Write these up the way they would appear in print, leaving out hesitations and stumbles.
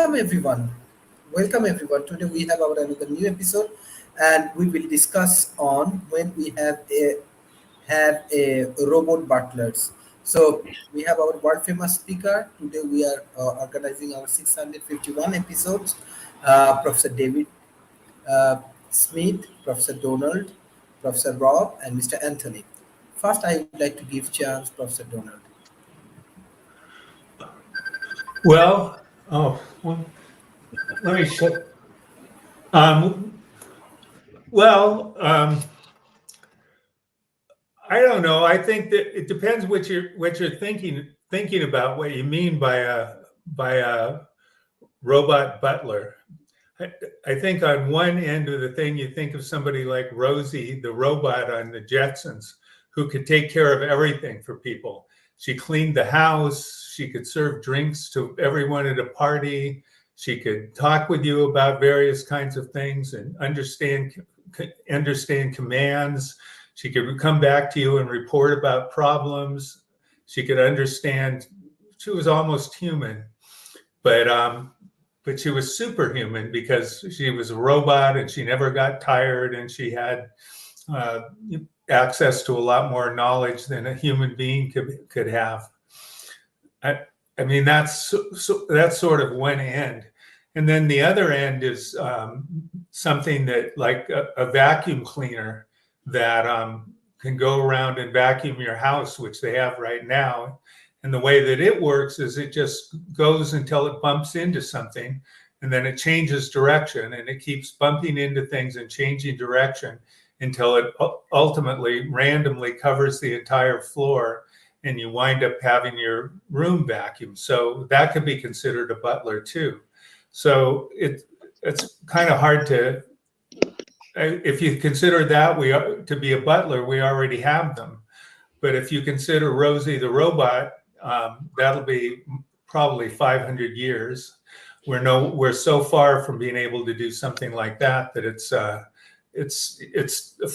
Welcome everyone. Welcome everyone. Today we have our another new episode, and we will discuss on when we have a robot butlers. So we have our world famous speaker. Today we are organizing our 651 episodes. Professor David uh, Smith, Professor Donald, Professor Rob, and Mr. Anthony. First, I would like to give chance Professor Donald. Well, let me show. Um, well, I don't know. I think that it depends what you're thinking about. What you mean by a robot butler. I, I think on one end of the thing, you think of somebody like Rosie, the robot on the Jetsons, who could take care of everything for people. She cleaned the house. She could serve drinks to everyone at a party. She could talk with you about various kinds of things and understand commands. She could come back to you and report about problems. She could understand. She was almost human, but she was superhuman because she was a robot and she never got tired, and she had uh, access to a lot more knowledge than a human being could have. I, I mean, that's sort of one end, and then the other end is something that like a vacuum cleaner that can go around and vacuum your house, which they have right now. And the way that it works is it just goes until it bumps into something, and then it changes direction, and it keeps bumping into things and changing direction until it ultimately randomly covers the entire floor, and you wind up having your room vacuumed. So that could be considered a butler too. So it's kind of hard to, if you consider that to be a butler, we already have them. But if you consider Rosie the robot, that'll be probably 500 years. We're so far from being able to do something like that it's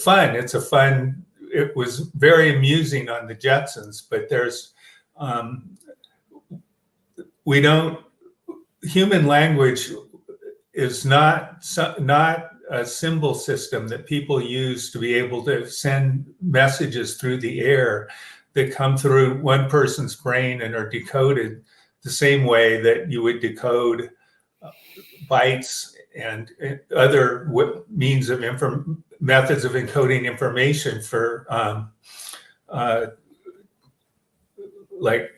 fun. It's a fun. It was very amusing on the Jetsons, but there's we don't. Human language is not a symbol system that people use to be able to send messages through the air that come through one person's brain and are decoded the same way that you would decode bytes and other means of methods of encoding information for like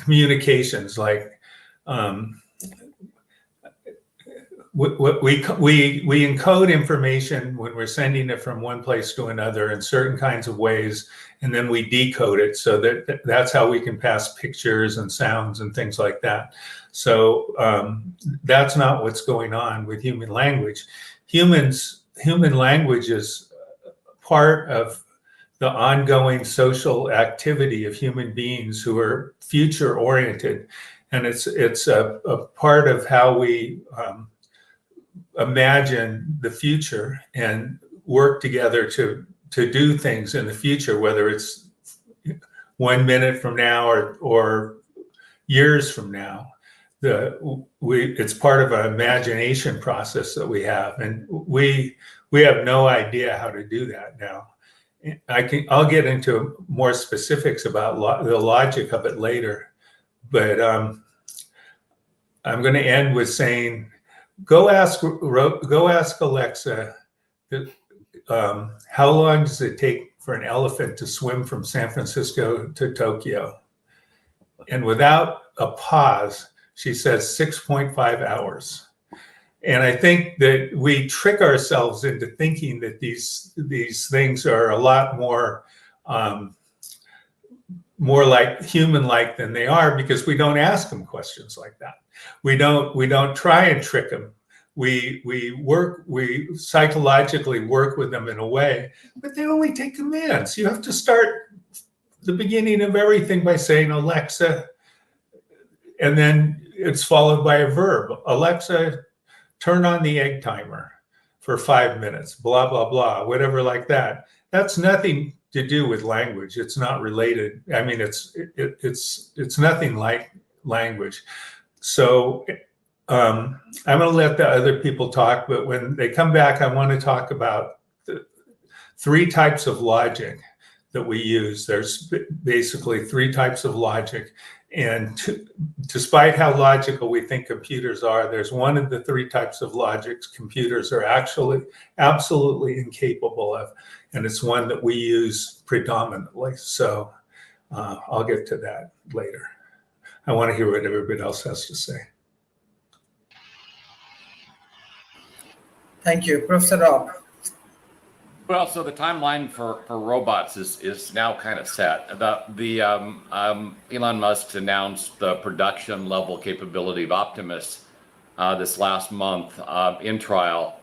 communications, like we encode information when we're sending it from one place to another in certain kinds of ways, and then we decode it so that's how we can pass pictures and sounds and things like that. So that's not what's going on with human language. Human language is part of the ongoing social activity of human beings who are future oriented, and it's a part of how we imagine the future and work together to do things in the future, whether it's 1 minute from now or years from now. It's part of an imagination process that we have, and we have no idea how to do that now. I'll get into more specifics about the logic of it later, but I'm going to end with saying, go ask Alexa, how long does it take for an elephant to swim from San Francisco to Tokyo? And without a pause, she says 6.5 hours. And I think that we trick ourselves into thinking that these things are a lot more like human-like than they are, because we don't ask them questions like that. We don't try and trick them. We psychologically work with them in a way, but they only take commands. You have to start the beginning of everything by saying Alexa, and then it's followed by a verb. Alexa, turn on the egg timer for 5 minutes, blah, blah, blah, whatever like that. That's nothing to do with language. It's not related. I mean, it's nothing like language. So I'm going to let the other people talk, but when they come back, I want to talk about the three types of logic that we use. There's basically three types of logic. And despite how logical we think computers are, there's one of the three types of logics computers are actually absolutely incapable of. And it's one that we use predominantly. So I'll get to that later. I want to hear what everybody else has to say. Thank you. Professor Rob. Well, so the timeline for robots is now kind of set. Elon Musk announced the production level capability of Optimus this last month in trial,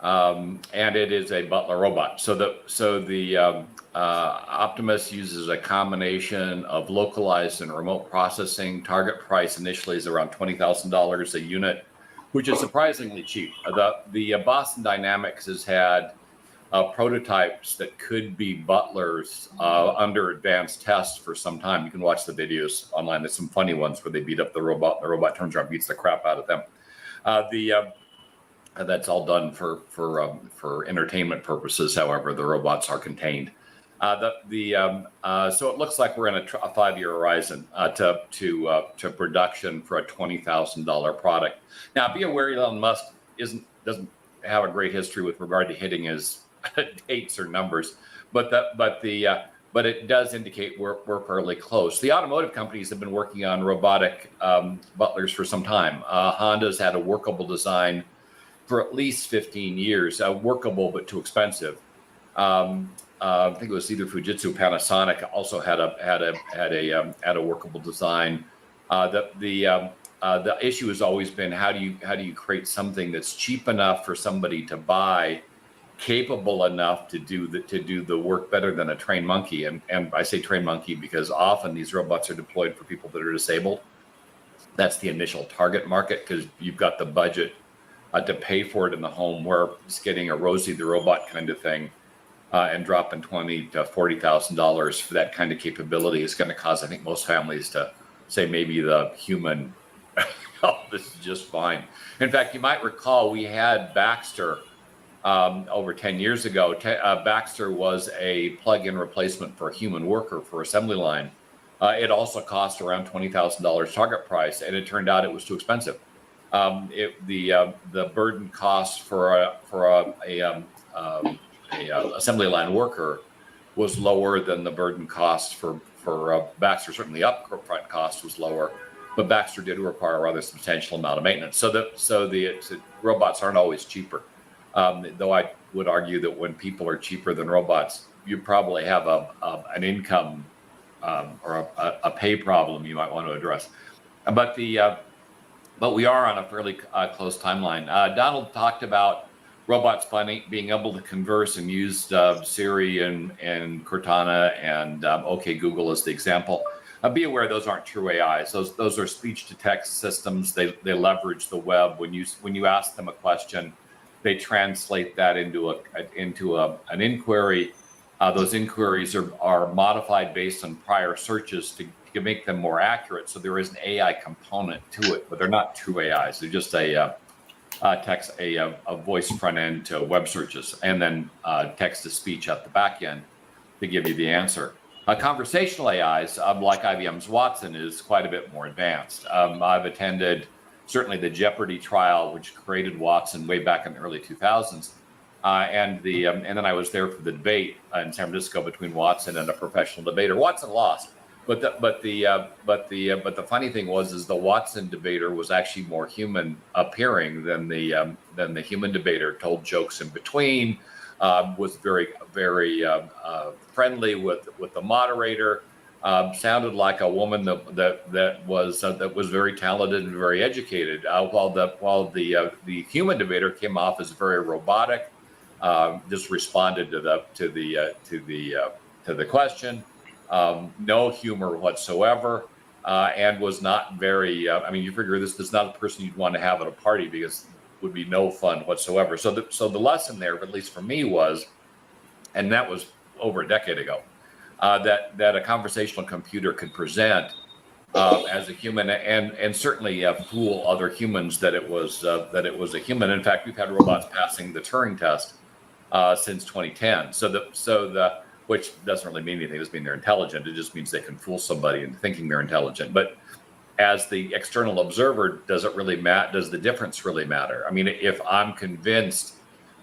and it is a butler robot. So the Optimus uses a combination of localized and remote processing. Target price initially is around $20,000 a unit, which is surprisingly cheap. The Boston Dynamics has had prototypes that could be butlers under advanced tests for some time. You can watch the videos online. There's some funny ones where they beat up the robot. The robot turns around, beats the crap out of them. That's all done for entertainment purposes. However, the robots are contained. So it looks like we're in a 5-year horizon to production for a $20,000 product. Now, be aware Elon Musk doesn't have a great history with regard to hitting his dates or numbers, but it does indicate we're fairly close. The automotive companies have been working on robotic butlers for some time. Honda's had a workable design for at least 15 years, workable but too expensive. I think it was either Fujitsu or Panasonic also had a workable design. The issue has always been how do you create something that's cheap enough for somebody to buy, capable enough to do the work better than a trained monkey. And I say trained monkey because often these robots are deployed for people that are disabled. That's the initial target market because you've got the budget to pay for it in the home, where it's getting a Rosie the robot kind of thing and dropping $20,000 to $40,000 for that kind of capability is going to cause, I think, most families to say maybe the human, oh, this is just fine. In fact, you might recall we had Baxter over 10 years ago. Baxter was a plug-in replacement for a human worker for assembly line. It also cost around $20,000 target price, and it turned out it was too expensive. The burden cost for a assembly line worker was lower than the burden cost for Baxter. Certainly, upfront cost was lower, but Baxter did require a rather substantial amount of maintenance. So the robots aren't always cheaper. Though I would argue that when people are cheaper than robots, you probably have an income or a pay problem you might want to address. But we are on a fairly close timeline. Donald talked about robots being able to converse and used Siri and Cortana and OK Google as the example. Be aware those aren't true AIs. Those are speech to text systems. They leverage the web. When you ask them a question, they translate that into an inquiry. Those inquiries are modified based on prior searches to make them more accurate. So there is an AI component to it, but they're not true AIs. They're just a voice front end to web searches, and then text to speech at the back end to give you the answer. Conversational AIs, like IBM's Watson, is quite a bit more advanced. I've attended certainly the Jeopardy trial, which created Watson way back in the early 2000s, and then I was there for the debate in San Francisco between Watson and a professional debater. Watson lost, but the funny thing was the Watson debater was actually more human appearing than the human debater. Told jokes in between, was very friendly with the moderator. Sounded like a woman that was very talented and very educated. While the human debater came off as very robotic, just responded to the question, no humor whatsoever, and was not very. You figure this is not a person you'd want to have at a party because it would be no fun whatsoever. So the lesson there, at least for me, was, and that was over a decade ago. That a conversational computer could present as a human, and certainly fool other humans that it was a human. In fact, we've had robots passing the Turing test since 2010. Which doesn't really mean anything. It doesn't mean they're intelligent. It just means they can fool somebody into thinking they're intelligent. But as the external observer, does it really matter? Does the difference really matter? I mean, if I'm convinced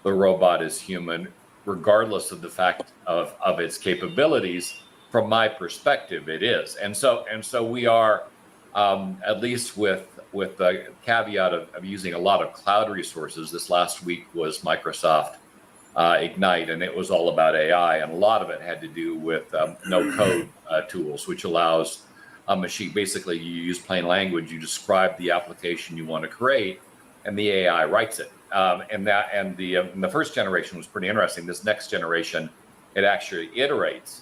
the robot is human, regardless of the fact of its capabilities, from my perspective, it is. And so we are, at least with the caveat of using a lot of cloud resources. This last week was Microsoft Ignite, and it was all about AI, and a lot of it had to do with no-code tools, which allows a machine. Basically, you use plain language, you describe the application you want to create, and the AI writes it. And the first generation was pretty interesting. This next generation, it actually iterates.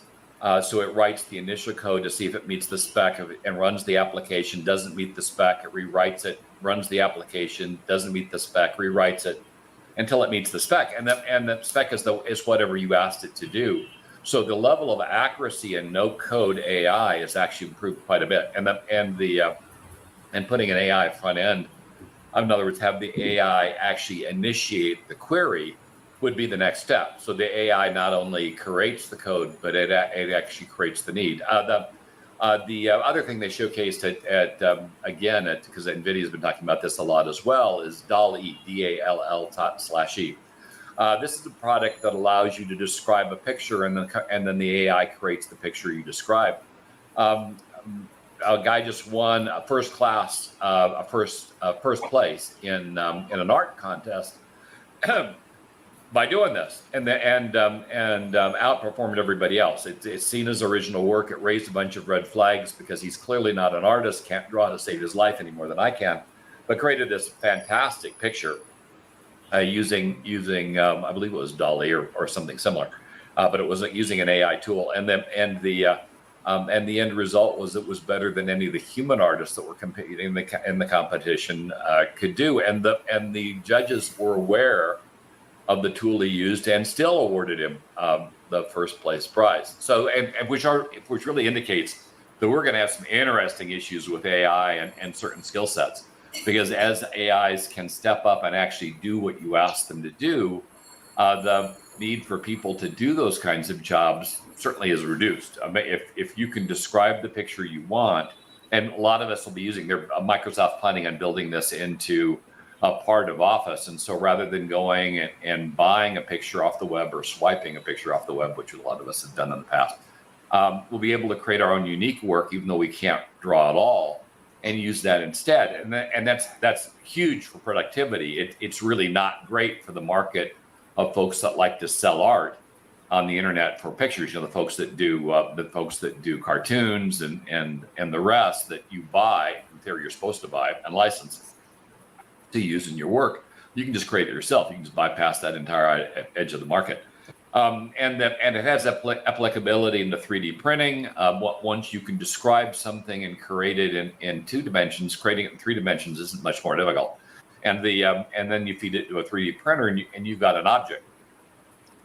So it writes the initial code to see if it meets the spec and runs the application. Doesn't meet the spec, it rewrites it. Runs the application, doesn't meet the spec, rewrites it until it meets the spec. And the spec is whatever you asked it to do. So the level of accuracy in no-code AI has actually improved quite a bit. And putting an AI front end, in other words, have the AI actually initiate the query, would be the next step. So the AI not only creates the code, but it actually creates the need. The other thing they showcased because NVIDIA has been talking about this a lot as well, is DALL-E, DALL/E. This is a product that allows you to describe a picture, and then the AI creates the picture you describe. A guy just won a first place in an art contest by doing this, and outperformed everybody else. It's seen as original work. It raised a bunch of red flags because he's clearly not an artist, can't draw to save his life any more than I can, but created this fantastic picture using I believe it was DALL-E or something similar, but it was using an AI tool, and the end result was it was better than any of the human artists that were competing in the competition could do, and the judges were aware of the tool he used and still awarded him the first place prize. So, which really indicates that we're going to have some interesting issues with AI and certain skill sets, because as AIs can step up and actually do what you ask them to do, the need for people to do those kinds of jobs certainly is reduced. If you can describe the picture you want, and a lot of us will be using Microsoft planning on building this into a part of Office. And so rather than going and buying a picture off the web or swiping a picture off the web, which a lot of us have done in the past, we'll be able to create our own unique work, even though we can't draw at all, and use that instead. And that's huge for productivity. It's really not great for the market of folks that like to sell art on the internet for pictures. The folks that do cartoons and the rest that you buy, in theory you're supposed to buy and license to use in your work. You can just create it yourself. You can just bypass that entire edge of the market. And it has applicability into 3D printing. Once you can describe something and create it in 2 dimensions, creating it in 3 dimensions isn't much more difficult. And then you feed it to a 3D printer, and you've got an object.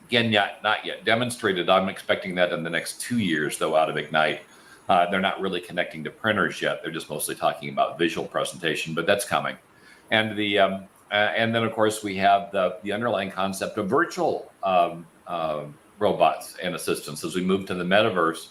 Again, not yet demonstrated. I'm expecting that in the next 2 years, though, out of Ignite. They're not really connecting to printers yet. They're just mostly talking about visual presentation, but that's coming. And then of course we have the underlying concept of virtual robots and assistants. As we move to the metaverse,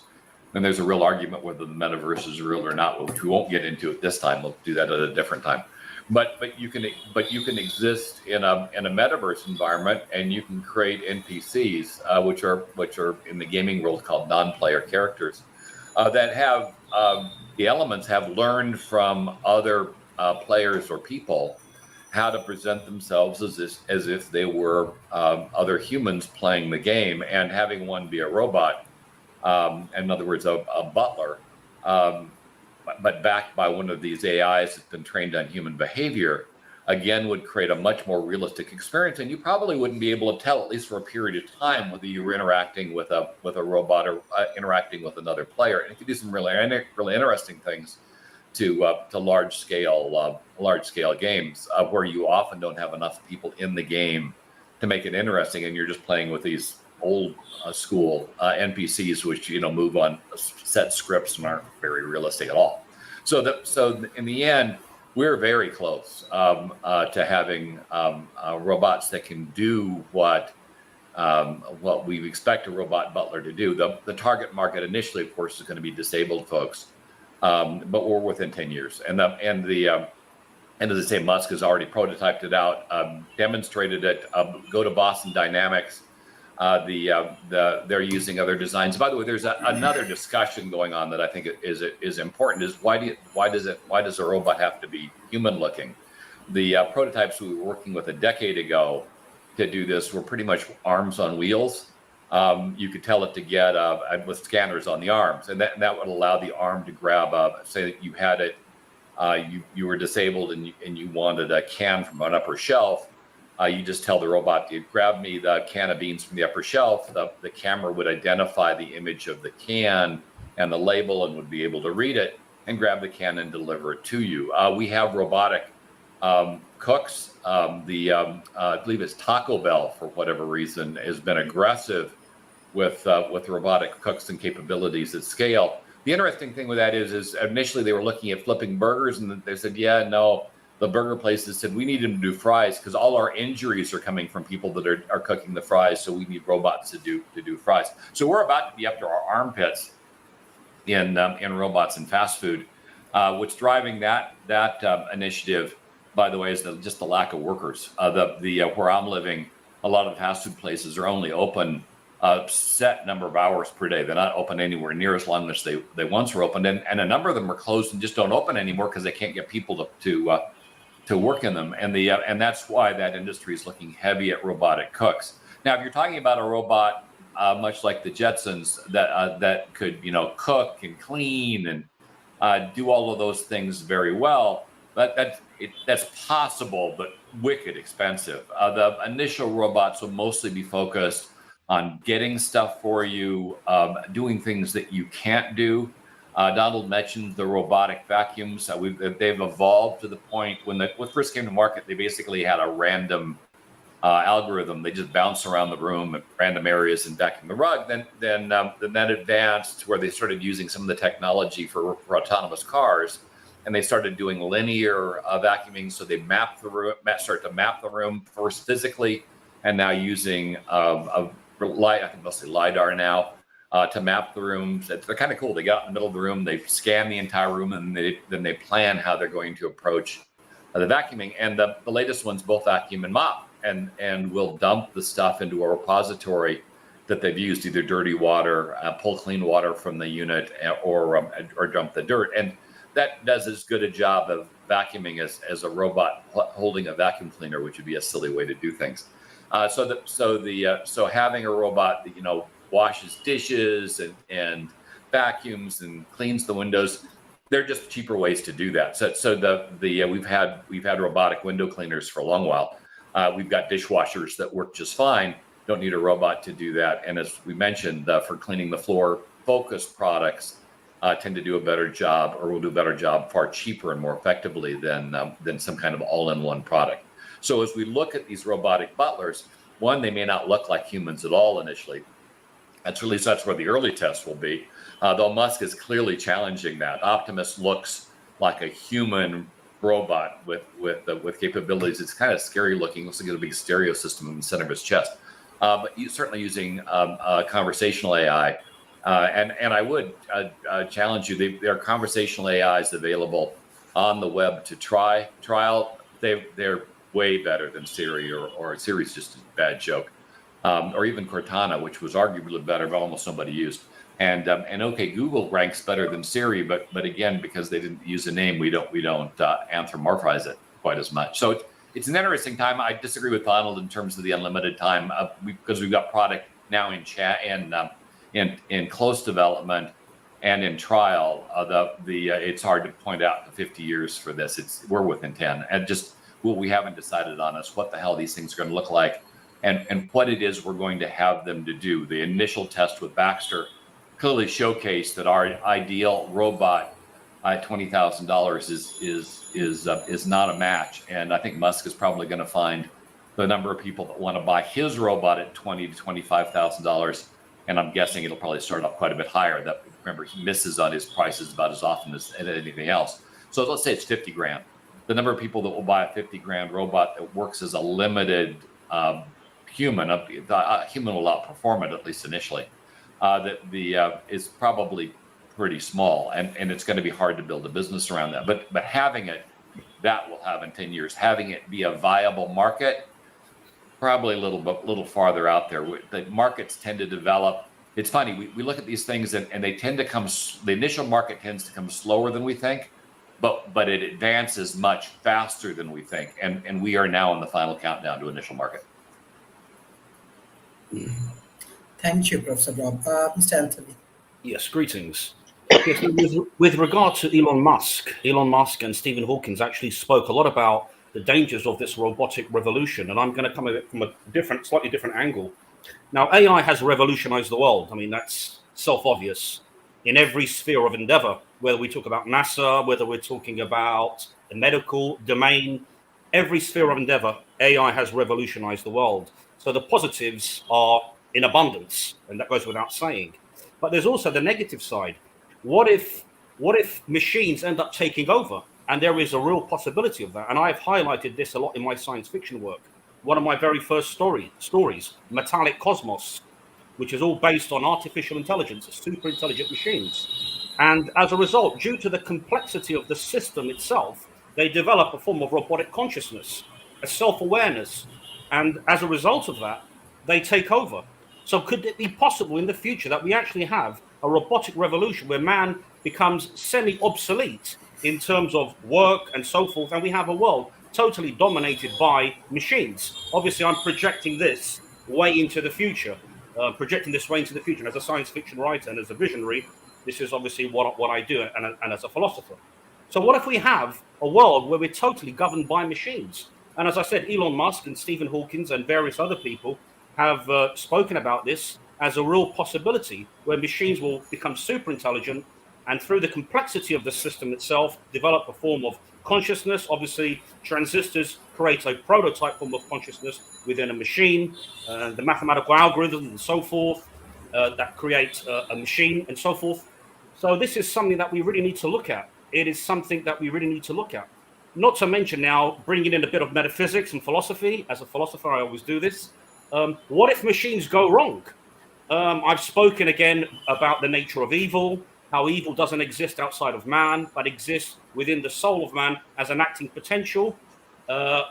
and there's a real argument whether the metaverse is real or not, which we won't get into at this time. We'll do that at a different time. But you can exist in a metaverse environment, and you can create NPCs, which are in the gaming world called non-player characters, that have the elements have learned from other players or people how to present themselves as if they were other humans playing the game, and having one be a robot, in other words, a butler, but backed by one of these AIs that's been trained on human behavior, again, would create a much more realistic experience. And you probably wouldn't be able to tell, at least for a period of time, whether you were interacting with a robot or interacting with another player. And it could do some really interesting things to large scale games, where you often don't have enough people in the game to make it interesting, and you're just playing with these old school NPCs, which move on set scripts and aren't very realistic at all. So in the end, we're very close to having robots that can do what we expect a robot butler to do. The target market initially, of course, is going to be disabled folks, but we're within 10 years. And as I say, Musk has already prototyped it out, demonstrated it. Go to Boston Dynamics. They're using other designs. By the way, there's another discussion going on that I think is important. Is why does a robot have to be human looking? The prototypes we were working with a decade ago to do this were pretty much arms on wheels. You could tell it to get with scanners on the arms, and that would allow the arm to grab say that you had it, you were disabled and you wanted a can from an upper shelf. You just tell the robot to grab me the can of beans from the upper shelf. The camera would identify the image of the can and the label and would be able to read it and grab the can and deliver it to you. We have robotic cooks. I believe it's Taco Bell, for whatever reason, has been aggressive with robotic cooks and capabilities at scale. The interesting thing with that is initially they were looking at flipping burgers, and they said, yeah, no. The burger places said, we need them to do fries because all our injuries are coming from people that are cooking the fries. So we need robots to do fries. So we're about to be up to our armpits in robots and fast food. What's driving that initiative, by the way, is just the lack of workers. Where I'm living, a lot of fast food places are only open a set number of hours per day. They're not open anywhere near as long as they once were open, and a number of them are closed and just don't open anymore because they can't get people to work in them, and that's why that industry is looking heavy at robotic cooks. Now, if you're talking about a robot much like the Jetsons that could cook and clean and do all of those things very well, that's possible, but wicked expensive. The initial robots will mostly be focused on getting stuff for you, doing things that you can't do. Donald mentioned the robotic vacuums. They've evolved to the point when first came to market, they basically had a random algorithm. They just bounce around the room at random areas and vacuum the rug. Then that advanced to where they started using some of the technology for autonomous cars, and they started doing linear vacuuming. So they start to map the room first physically, and now using I think mostly LiDAR now. To map the rooms. They're kind of cool. They got in the middle of the room, they scan the entire room, and then they plan how they're going to approach the vacuuming. And the latest ones both vacuum and mop, and will dump the stuff into a repository that they've used, either dirty water, pull clean water from the unit, or dump the dirt. And that does as good a job of vacuuming as a robot holding a vacuum cleaner, which would be a silly way to do things. So having a robot that washes dishes and vacuums and cleans the windows, they're just cheaper ways to do that. So we've had robotic window cleaners for a long while. We've got dishwashers that work just fine. Don't need a robot to do that. And as we mentioned, for cleaning the floor, focused products tend to do a better job, or will do a better job far cheaper and more effectively than some kind of all-in-one product. So as we look at these robotic butlers, one, they may not look like humans at all initially. That's where the early tests will be. Though Musk is clearly challenging that. Optimus looks like a human robot with capabilities. It's kind of scary looking. Looks like a big stereo system in the center of his chest. But certainly using conversational AI. And I would challenge you. There are conversational AIs available on the web to trial. They're way better than Siri, or Siri's just a bad joke. Or even Cortana, which was arguably better, but almost nobody used. And okay, Google ranks better than Siri, but again, because they didn't use a name, we don't anthropomorphize it quite as much. So it's an interesting time. I disagree with Donald in terms of the unlimited time, because we've got product now in chat and in close development and in trial. It's hard to point out the 50 years for this. We're within 10, and just what we haven't decided on is what the hell these things are going to look like. And what it is we're going to have them to do. The initial test with Baxter clearly showcased that our ideal robot at $20,000 is not a match. And I think Musk is probably going to find the number of people that want to buy his robot at $20,000 to $25,000 and I'm guessing it'll probably start up quite a bit higher. That, remember, he misses on his prices about as often as anything else. So let's say it's 50 grand. The number of people that will buy a 50 grand robot that works as a limited human, a human will outperform it, at least initially. Is probably pretty small, and it's going to be hard to build a business around that. But having it, that will have in 10 years. Having it be a viable market, probably a little farther out there. The markets tend to develop. It's funny, we look at these things and they tend to come. The initial market tends to come slower than we think, but it advances much faster than we think. And we are now in the final countdown to initial market. Thank you, Professor Rob. Mr. Anthony. Yes, greetings. Yes, with regard to Elon Musk and Stephen Hawking actually spoke a lot about the dangers of this robotic revolution, and I'm going to come at it from a slightly different angle. Now, AI has revolutionized the world. I mean, that's self-obvious in every sphere of endeavor, whether we talk about NASA, whether we're talking about the medical domain, every sphere of endeavor, AI has revolutionized the world. So the positives are in abundance, and that goes without saying. But there's also the negative side. What if machines end up taking over? And there is a real possibility of that. And I've highlighted this a lot in my science fiction work. One of my very first stories, Metallic Cosmos, which is all based on artificial intelligence, super intelligent machines. And as a result, due to the complexity of the system itself, they develop a form of robotic consciousness, a self-awareness. And as a result of that, they take over. So could it be possible in the future that we actually have a robotic revolution where man becomes semi-obsolete in terms of work and so forth, and we have a world totally dominated by machines? Obviously, I'm projecting this way into the future, And as a science fiction writer and as a visionary, this is obviously what I do, and as a philosopher. So what if we have a world where we're totally governed by machines? And as I said, Elon Musk and Stephen Hawking and various other people have spoken about this as a real possibility, where machines will become super intelligent and through the complexity of the system itself, develop a form of consciousness. Obviously, transistors create a prototype form of consciousness within a machine, the mathematical algorithms and so forth that create a machine and so forth. So this is something that we really need to look at. It is something that we really need to look at. Not to mention now bringing in a bit of metaphysics and philosophy. As a philosopher, I always do this. What if machines go wrong? I've spoken again about the nature of evil, how evil doesn't exist outside of man, but exists within the soul of man as an acting potential,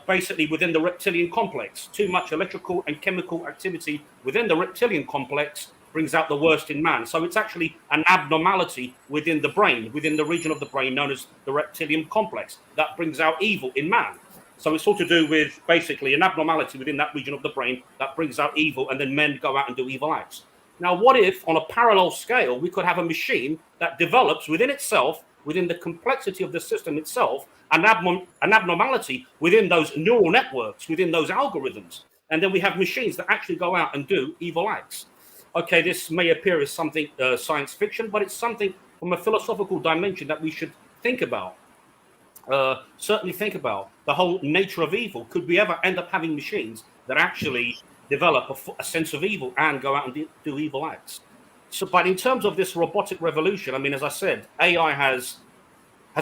basically within the reptilian complex. Too much electrical and chemical activity within the reptilian complex brings out the worst in man. So it's actually an abnormality within the brain, within the region of the brain known as the reptilian complex, that brings out evil in man. So it's all to do with basically an abnormality within that region of the brain that brings out evil, and then men go out and do evil acts. Now, what if on a parallel scale, we could have a machine that develops within itself, within the complexity of the system itself, an abnormality within those neural networks, within those algorithms. And then we have machines that actually go out and do evil acts. Okay, this may appear as something science fiction, but it's something from a philosophical dimension that we should think about. Certainly think about the whole nature of evil. Could we ever end up having machines that actually develop a sense of evil and go out and do evil acts? So, but in terms of this robotic revolution, I mean, as I said, AI has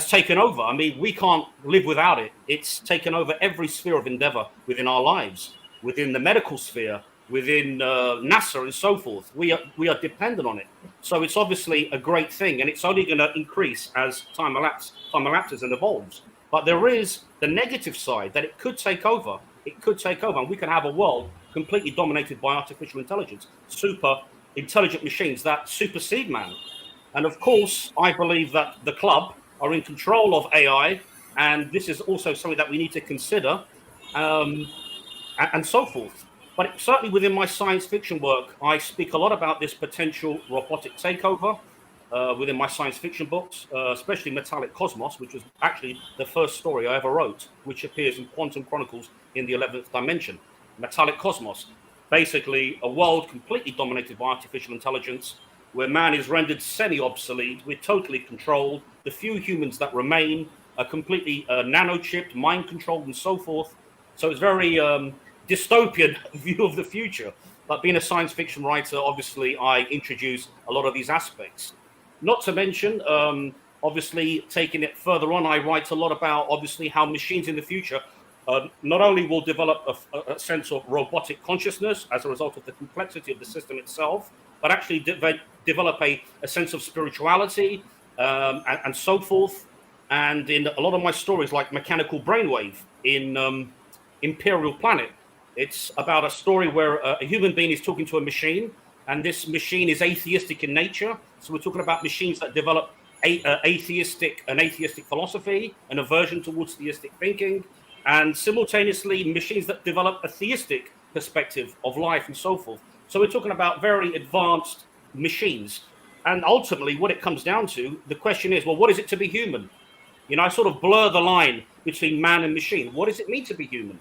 taken over. I mean, we can't live without it. It's taken over every sphere of endeavor within our lives, within the medical sphere, within NASA and so forth. We are dependent on it. So it's obviously a great thing, and it's only going to increase as time elapses and evolves. But there is the negative side that it could take over. It could take over, and we can have a world completely dominated by artificial intelligence, super intelligent machines that supersede man. And of course, I believe that the club are in control of AI, and this is also something that we need to consider, and so forth. But certainly within my science fiction work, I speak a lot about this potential robotic takeover within my science fiction books, especially Metallic Cosmos, which was actually the first story I ever wrote, which appears in Quantum Chronicles in the 11th dimension. Metallic Cosmos, basically a world completely dominated by artificial intelligence, where man is rendered semi-obsolete, we're totally controlled, the few humans that remain are completely nano-chipped, mind-controlled, and so forth. So it's very dystopian view of the future. But being a science fiction writer, obviously, I introduce a lot of these aspects. Not to mention, obviously, taking it further on, I write a lot about, obviously, how machines in the future not only will develop a sense of robotic consciousness as a result of the complexity of the system itself, but actually develop a sense of spirituality and so forth. And in a lot of my stories, like Mechanical Brainwave in Imperial Planet, it's about a story where a human being is talking to a machine, and this machine is atheistic in nature. So we're talking about machines that develop an atheistic philosophy, an aversion towards theistic thinking, and simultaneously machines that develop a theistic perspective of life and so forth. So we're talking about very advanced machines. And ultimately, what it comes down to, the question is, well, what is it to be human? You know, I sort of blur the line between man and machine. What does it mean to be human?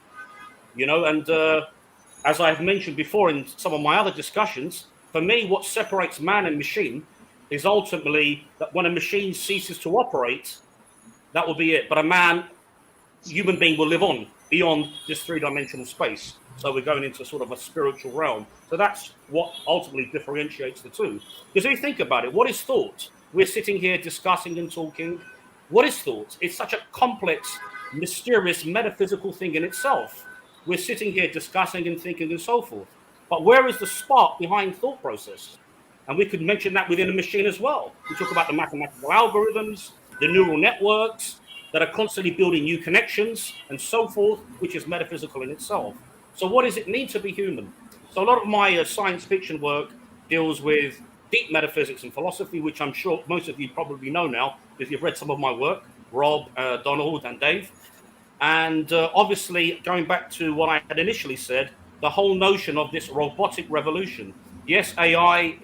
You know, and as I've mentioned before in some of my other discussions, for me, what separates man and machine is ultimately that when a machine ceases to operate, that will be it. But human being will live on beyond this three-dimensional space. So we're going into sort of a spiritual realm. So that's what ultimately differentiates the two. Because if you think about it, what is thought? We're sitting here discussing and talking. What is thought? It's such a complex, mysterious, metaphysical thing in itself. We're sitting here discussing and thinking and so forth. But where is the spark behind thought process? And we could mention that within a machine as well. We talk about the mathematical algorithms, the neural networks that are constantly building new connections and so forth, which is metaphysical in itself. So what does it mean to be human? So a lot of my science fiction work deals with deep metaphysics and philosophy, which I'm sure most of you probably know now because you've read some of my work, Rob, Donald, and Dave. And obviously, going back to what I had initially said, the whole notion of this robotic revolution. Yes, AI,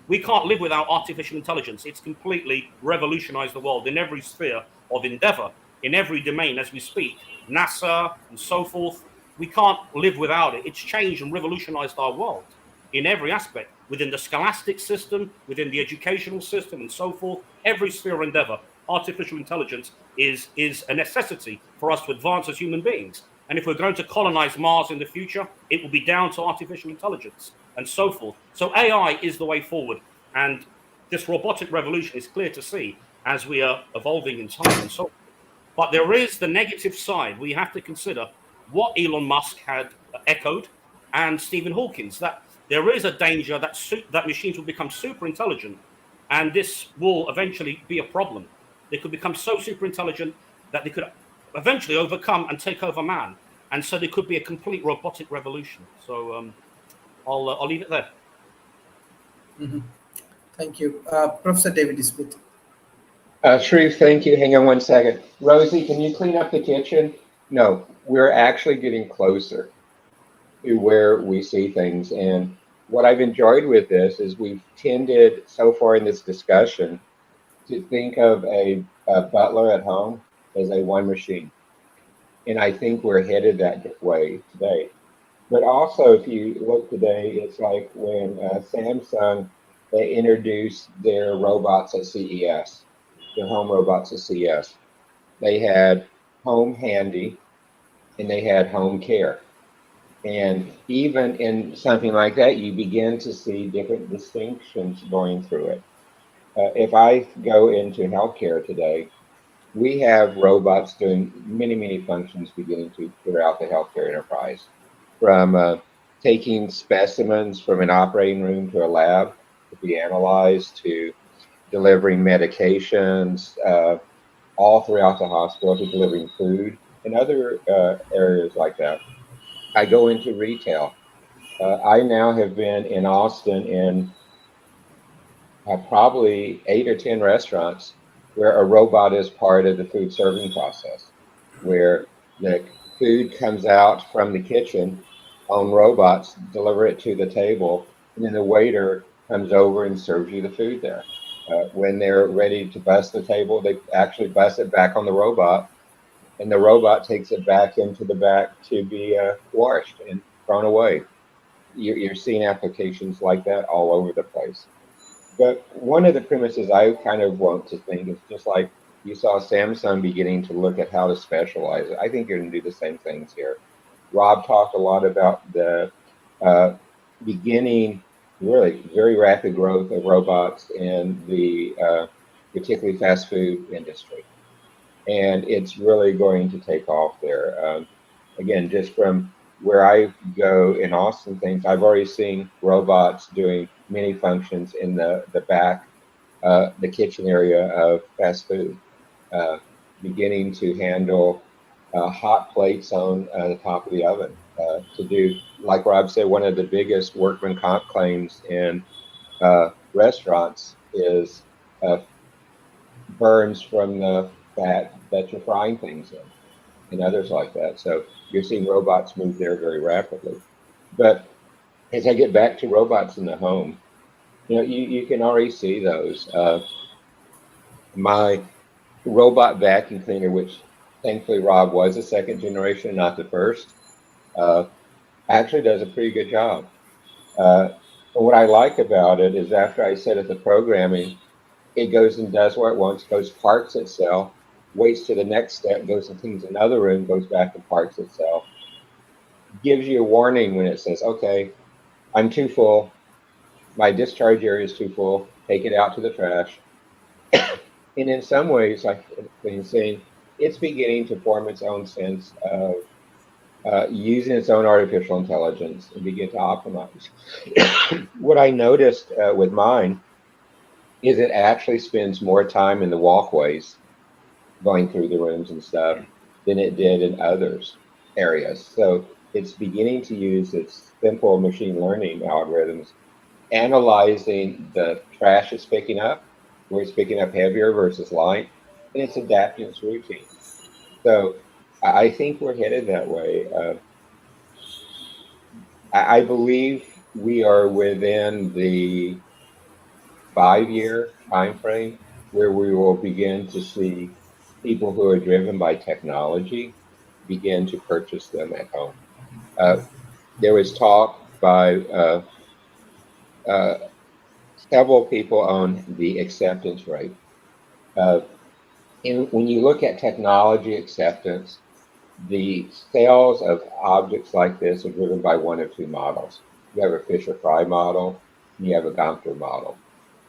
we can't live without artificial intelligence. It's completely revolutionized the world in every sphere of endeavor, in every domain as we speak, NASA and so forth. We can't live without it. It's changed and revolutionized our world in every aspect, within the scholastic system, within the educational system and so forth, every sphere of endeavor. Artificial intelligence is a necessity for us to advance as human beings. And if we're going to colonize Mars in the future, it will be down to artificial intelligence and so forth. So AI is the way forward. And this robotic revolution is clear to see as we are evolving in time and so forth. But there is the negative side. We have to consider what Elon Musk had echoed and Stephen Hawking's, that there is a danger that machines will become super intelligent, and this will eventually be a problem. They could become so super intelligent that they could eventually overcome and take over man. And so there could be a complete robotic revolution. So I'll leave it there. Mhm. Thank you. Professor David Smith. Sharif, thank you. Hang on one second. Rosie, can you clean up the kitchen? No, we're actually getting closer to where we see things. And what I've enjoyed with this is we've tended so far in this discussion to think of a butler at home as a one machine. And I think we're headed that way today. But also, if you look today, it's like when Samsung, they introduced their robots at CES, their home robots at CES. They had Home Handy and they had Home Care. And even in something like that, you begin to see different distinctions going through it. If I go into healthcare today, we have robots doing many, many functions beginning to throughout the healthcare enterprise, from taking specimens from an operating room to a lab to be analyzed, to delivering medications all throughout the hospital, to delivering food and other areas like that. I go into retail. I now have been in Austin in probably 8 or 10 restaurants where a robot is part of the food serving process, where the food comes out from the kitchen on robots, deliver it to the table, and then the waiter comes over and serves you the food there. When they're ready to bust the table, they actually bust it back on the robot, and the robot takes it back into the back to be washed and thrown away. You're seeing applications like that all over the place. But one of the premises I kind of want to think is just like you saw Samsung beginning to look at how to specialize it. I think you're going to do the same things here. Rob talked a lot about the beginning really very rapid growth of robots in the particularly fast food industry. And it's really going to take off there. Again, just from where I go in Austin, things I've already seen robots doing many functions in the back, the kitchen area of fast food, beginning to handle hot plates on the top of the oven to do, like Rob said, one of the biggest workman comp claims in restaurants is uh, burns from the fat that you're frying things in, and others like that. So you're seeing robots move there very rapidly. But as I get back to robots in the home, you can already see those. My robot vacuum cleaner, which thankfully Rob was a second generation, not the first, uh, actually does a pretty good job. Uh, and what I like about it is after I set it the programming, it goes and does what it wants, goes parks itself, waits to the next step, goes and cleans another room, goes back and parks itself. Gives you a warning when it says, okay, I'm too full. My discharge area is too full. Take it out to the trash. And in some ways, like been saying, it's beginning to form its own sense of using its own artificial intelligence and begin to optimize. What I noticed with mine is it actually spends more time in the walkways going through the rooms and stuff than it did in others areas. So it's beginning to use its simple machine learning algorithms, analyzing the trash it's picking up, where it's picking up heavier versus light, and it's adapting its routine. So I think we're headed that way. I believe we are within the 5-year time frame where we will begin to see people who are driven by technology begin to purchase them at home. Uh, there was talk by uh, several people on the acceptance rate. Uh, when you look at technology acceptance, the sales of objects like this are driven by one of two models. You have a Fisher-Fry model, and you have a Gomter model.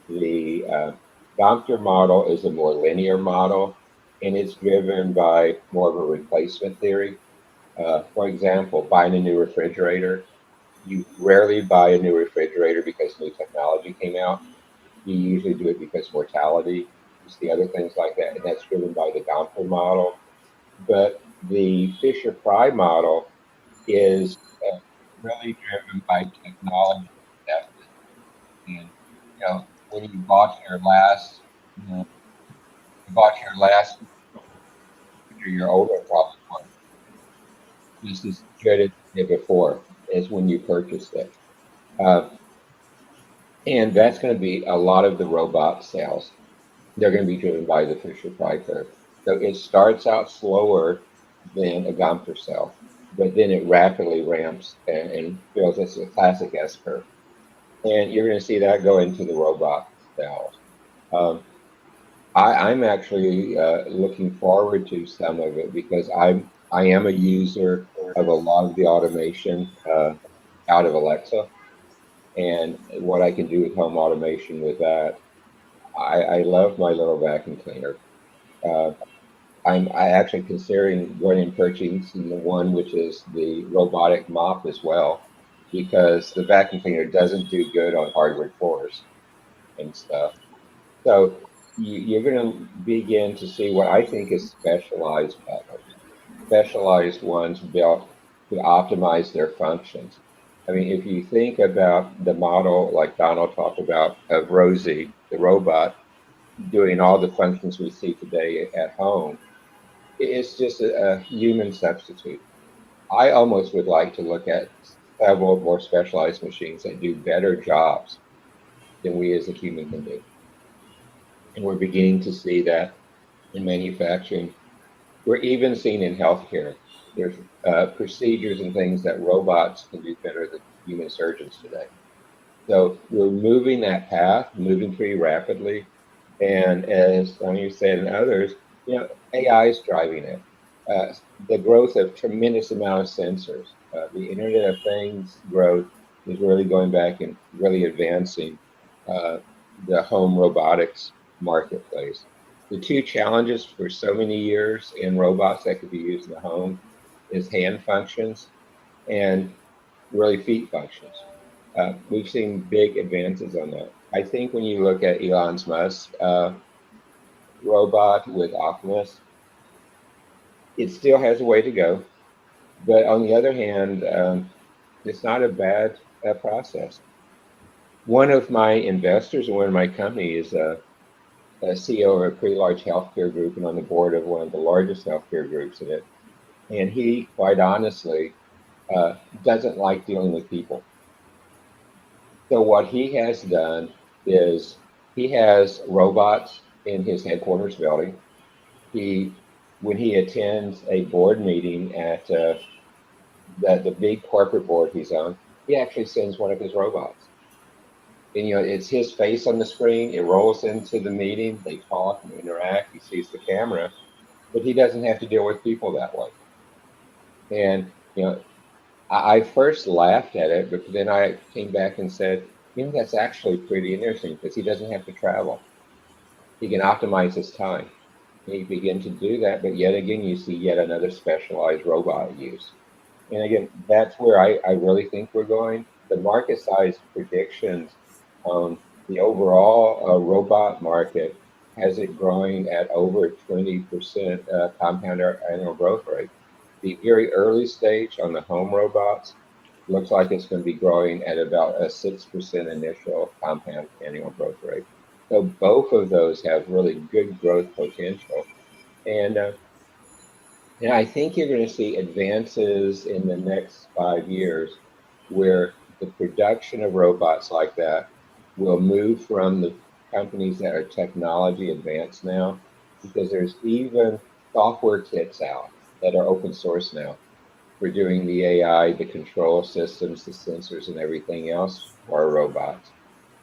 The Gomter model is a more linear model, and it's driven by more of a replacement theory. For example, buying a new refrigerator. You rarely buy a new refrigerator because new technology came out. You usually do it because mortality, you see other things like that, and that's driven by the Gomper model. But the Fisher-Fry model is really driven by technology acceptance. And when you bought your last, your older probably one, just as good as it did before as when you purchased it. Uh, and that's going to be a lot of the robot sales. They're going to be driven by the Fisher-Price curve. So it starts out slower than a Gomper cell, but then it rapidly ramps and builds. It's a classic S curve. And you're going to see that go into the robot cells. I'm actually looking forward to some of it because I am a user of a lot of the automation out of Alexa, and what I can do with home automation with that. I love my little vacuum cleaner. Uh, I actually considering going and purchasing the one which is the robotic mop as well, because the vacuum cleaner doesn't do good on hardwood floors and stuff. So you're going to begin to see what I think is specialized butlers, specialized ones built to optimize their functions. I mean, if you think about the model like Donald talked about of Rosie, the robot, doing all the functions we see today at home, it's just a human substitute. I almost would like to look at several more specialized machines that do better jobs than we as a human can do. And we're beginning to see that in manufacturing. We're even seeing in healthcare. There's procedures and things that robots can do better than human surgeons today. So we're moving that path, moving pretty rapidly. And as you said and others, AI is driving it. The growth of tremendous amount of sensors, the Internet of Things growth is really going back and really advancing the home robotics marketplace. The two challenges for so many years in robots that could be used in the home is hand functions and really feet functions. We've seen big advances on that. I think when you look at Elon Musk's robot with Optimus, it still has a way to go. But on the other hand, it's not a bad process. One of my investors in one of my companies is a CEO of a pretty large healthcare group and on the board of one of the largest healthcare groups in it. And he, quite honestly, doesn't like dealing with people. So what he has done is he has robots in his headquarters building. When he attends a board meeting at the big corporate board he's on, he actually sends one of his robots. And it's his face on the screen. It rolls into the meeting. They talk and interact. He sees the camera, but he doesn't have to deal with people that way. And I first laughed at it, but then I came back and said, that's actually pretty interesting because he doesn't have to travel. He can optimize his time. He begin to do that, but yet again, you see yet another specialized robot use. And again, that's where I really think we're going. The market size predictions on the overall robot market has it growing at over 20% compound annual growth rate. The very early stage on the home robots looks like it's going to be growing at about a 6% initial compound annual growth rate. So both of those have really good growth potential. And I think you're going to see advances in the next 5 years where the production of robots like that will move from the companies that are technology advanced now, because there's even software kits out that are open source now for doing the AI, the control systems, the sensors, and everything else for robots.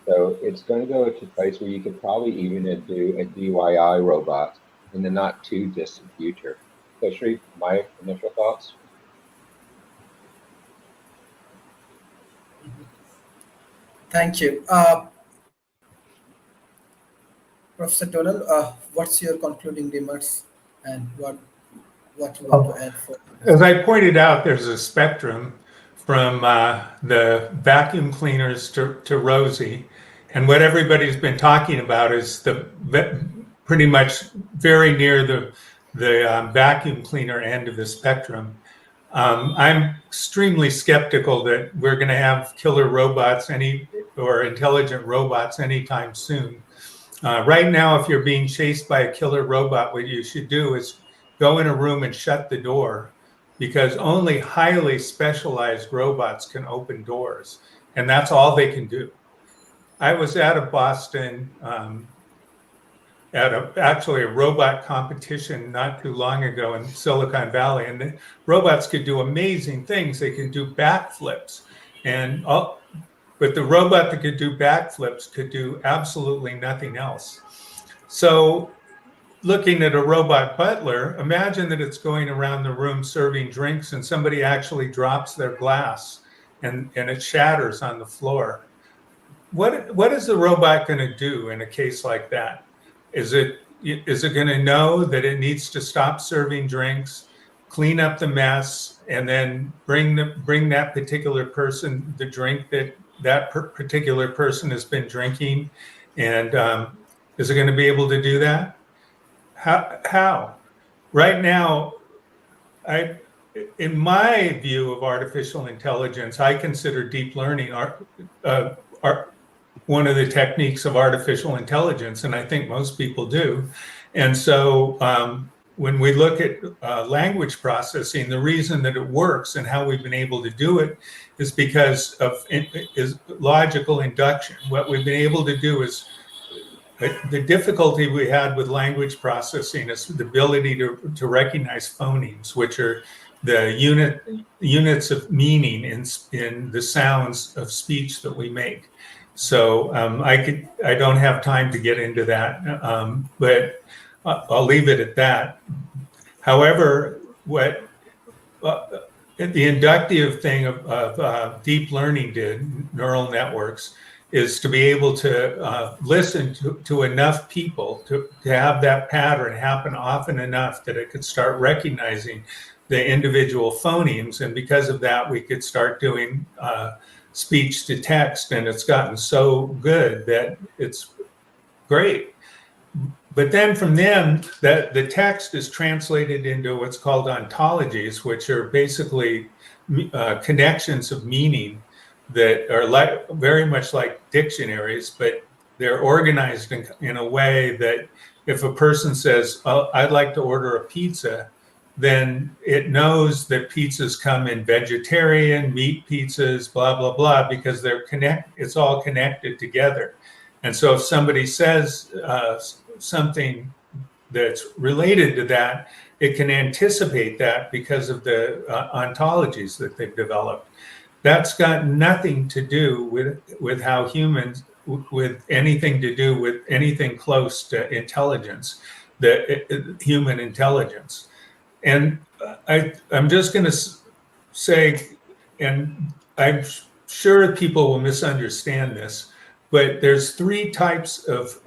So it's going to go to a place where you could probably even do a DIY robot in the not too distant future. So Sharif, my initial thoughts? Thank you. Professor Donald, what's your concluding remarks and what you want to add for? As I pointed out, there's a spectrum from the vacuum cleaners to Rosie, and what everybody's been talking about is pretty much very near the vacuum cleaner end of the spectrum. I'm extremely skeptical that we're going to have killer robots or intelligent robots anytime soon. Right now, if you're being chased by a killer robot, what you should do is go in a room and shut the door, because only highly specialized robots can open doors, and that's all they can do. I was out of Boston at actually a robot competition not too long ago in Silicon Valley, and the robots could do amazing things. They can do backflips, but the robot that could do backflips could do absolutely nothing else. So looking at a robot butler, imagine that it's going around the room serving drinks and somebody actually drops their glass and it shatters on the floor. What is the robot going to do in a case like that? Is it going to know that it needs to stop serving drinks, clean up the mess, and then bring that particular person the drink that particular person has been drinking? And is it going to be able to do that? How? Right now, in my view of artificial intelligence, I consider deep learning one of the techniques of artificial intelligence, and I think most people do. And so when we look at language processing, the reason that it works and how we've been able to do it is because of logical induction. What we've been able to do is, the difficulty we had with language processing is the ability to recognize phonemes, which are the units of meaning in the sounds of speech that we make. So I don't have time to get into that, but I'll leave it at that. However, the inductive thing of deep learning neural networks, is to be able to listen to enough people to have that pattern happen often enough that it could start recognizing the individual phonemes. And because of that, we could start doing speech to text. And it's gotten so good that it's great. But then from them, the text is translated into what's called ontologies, which are basically connections of meaning that are like very much like dictionaries, but they're organized in a way that if a person says, "Oh, I'd like to order a pizza," then it knows that pizzas come in vegetarian, meat pizzas, blah, blah, blah, because it's all connected together. And so if somebody says something that's related to that, it can anticipate that because of the ontologies that they've developed. That's got nothing to do with how humans, with anything to do with anything close to intelligence, human intelligence. And I'm just going to say, and I'm sure people will misunderstand this, but there's three types of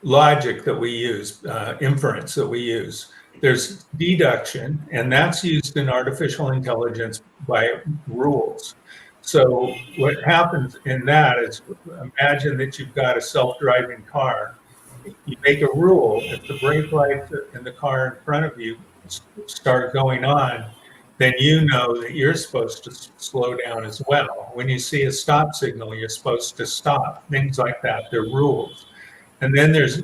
logic that we use, inference that we use. There's deduction, and that's used in artificial intelligence by rules. So what happens in that is, imagine that you've got a self-driving car. You make a rule: if the brake lights in the car in front of you start going on, then you know that you're supposed to slow down as well. When you see a stop signal, you're supposed to stop. Things like that. They're rules. And then there's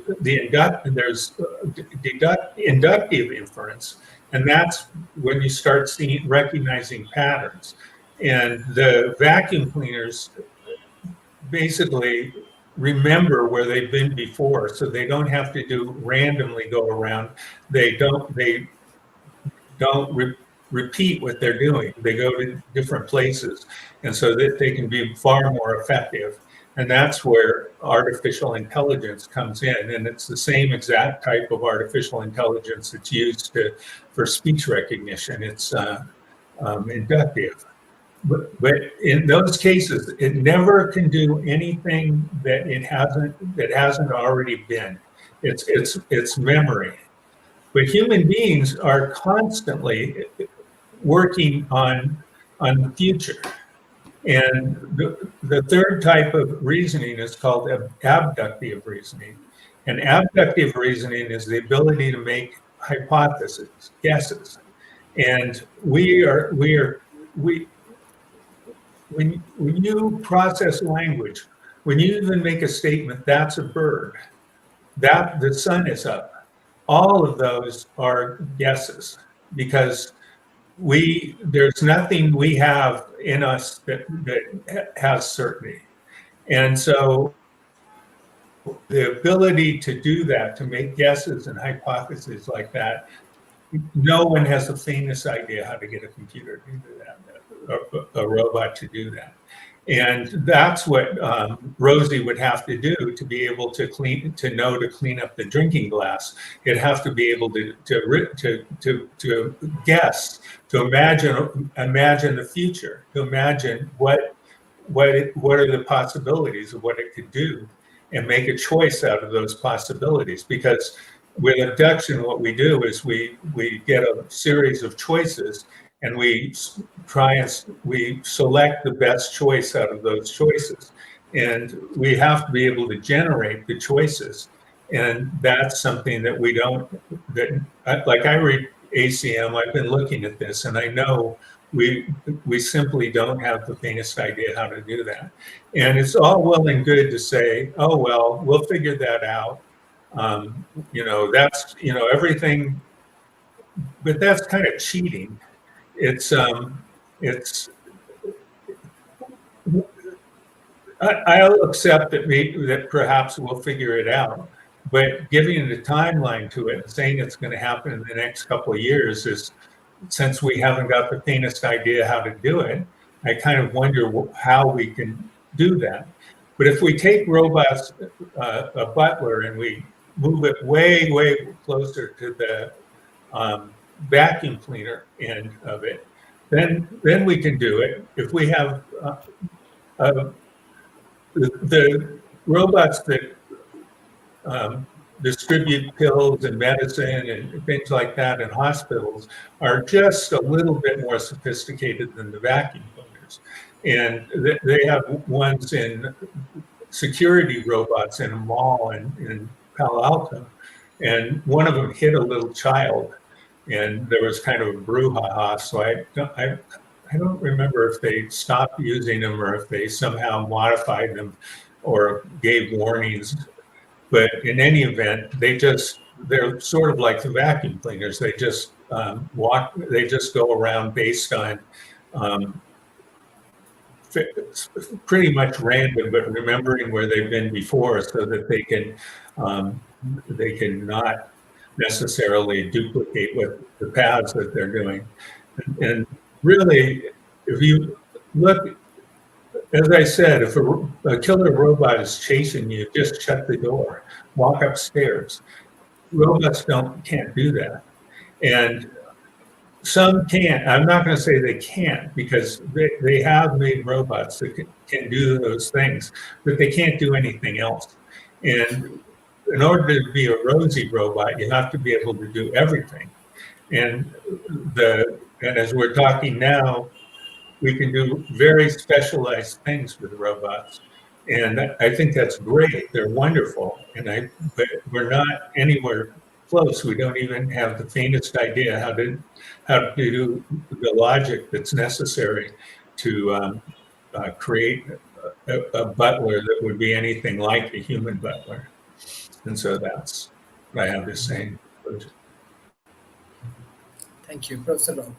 inductive inference, and that's when you start recognizing patterns. And the vacuum cleaners basically remember where they've been before, so they don't have to randomly go around. They don't repeat what they're doing. They go to different places, and so that they can be far more effective. And that's where artificial intelligence comes in. And it's the same exact type of artificial intelligence that's used for speech recognition. It's inductive. But in those cases, it never can do anything that it hasn't already been. It's memory. But human beings are constantly working on the future. And the third type of reasoning is called abductive reasoning. And abductive reasoning is the ability to make hypotheses, guesses. And when you process language, when you even make a statement, "That's a bird," "that the sun is up," all of those are guesses, because there's nothing we have in us that has certainty. And so the ability to do that, to make guesses and hypotheses like that, no one has the faintest idea how to get a computer to do that, a robot to do that. And that's what Rosie would have to do to be able to clean up the drinking glass. It'd have to be able to guess, to imagine the future, to imagine what are the possibilities of what it could do, and make a choice out of those possibilities. Because with abduction, what we do is we get a series of choices, and we select the best choice out of those choices. And we have to be able to generate the choices. And that's something that like I read ACM, I've been looking at this, and I know we simply don't have the faintest idea how to do that. And it's all well and good to say, "Oh, well, we'll figure that out." That's, everything, but that's kind of cheating. I'll accept that perhaps we'll figure it out, but giving it a timeline to it and saying it's going to happen in the next couple of years since we haven't got the faintest idea how to do it, I kind of wonder how we can do that. But if we take robots, a butler, and we move it way, way closer to vacuum cleaner end of it, then we can do it. If we have the robots that distribute pills and medicine and things like that in hospitals are just a little bit more sophisticated than the vacuum cleaners. And they have ones in security robots in a mall in Palo Alto. And one of them hit a little child, and there was kind of a brouhaha. So I don't remember if they stopped using them or if they somehow modified them or gave warnings. But in any event, they're sort of like the vacuum cleaners. They just they just go around based on pretty much random, but remembering where they've been before so that they can not necessarily duplicate what the paths that they're doing. And really, if you look, as I said, if a killer robot is chasing you, just shut the door, walk upstairs. Robots can't do that. And some can't. I'm not going to say they can't, because they have made robots that can do those things, but they can't do anything else. And in order to be a Rosie robot, you have to be able to do everything. And as we're talking now, we can do very specialized things with robots. And I think that's great. They're wonderful. But we're not anywhere close. We don't even have the faintest idea how to do the logic that's necessary to create a butler that would be anything like a human butler. And so that's what I have to say. Thank you, Professor Rob.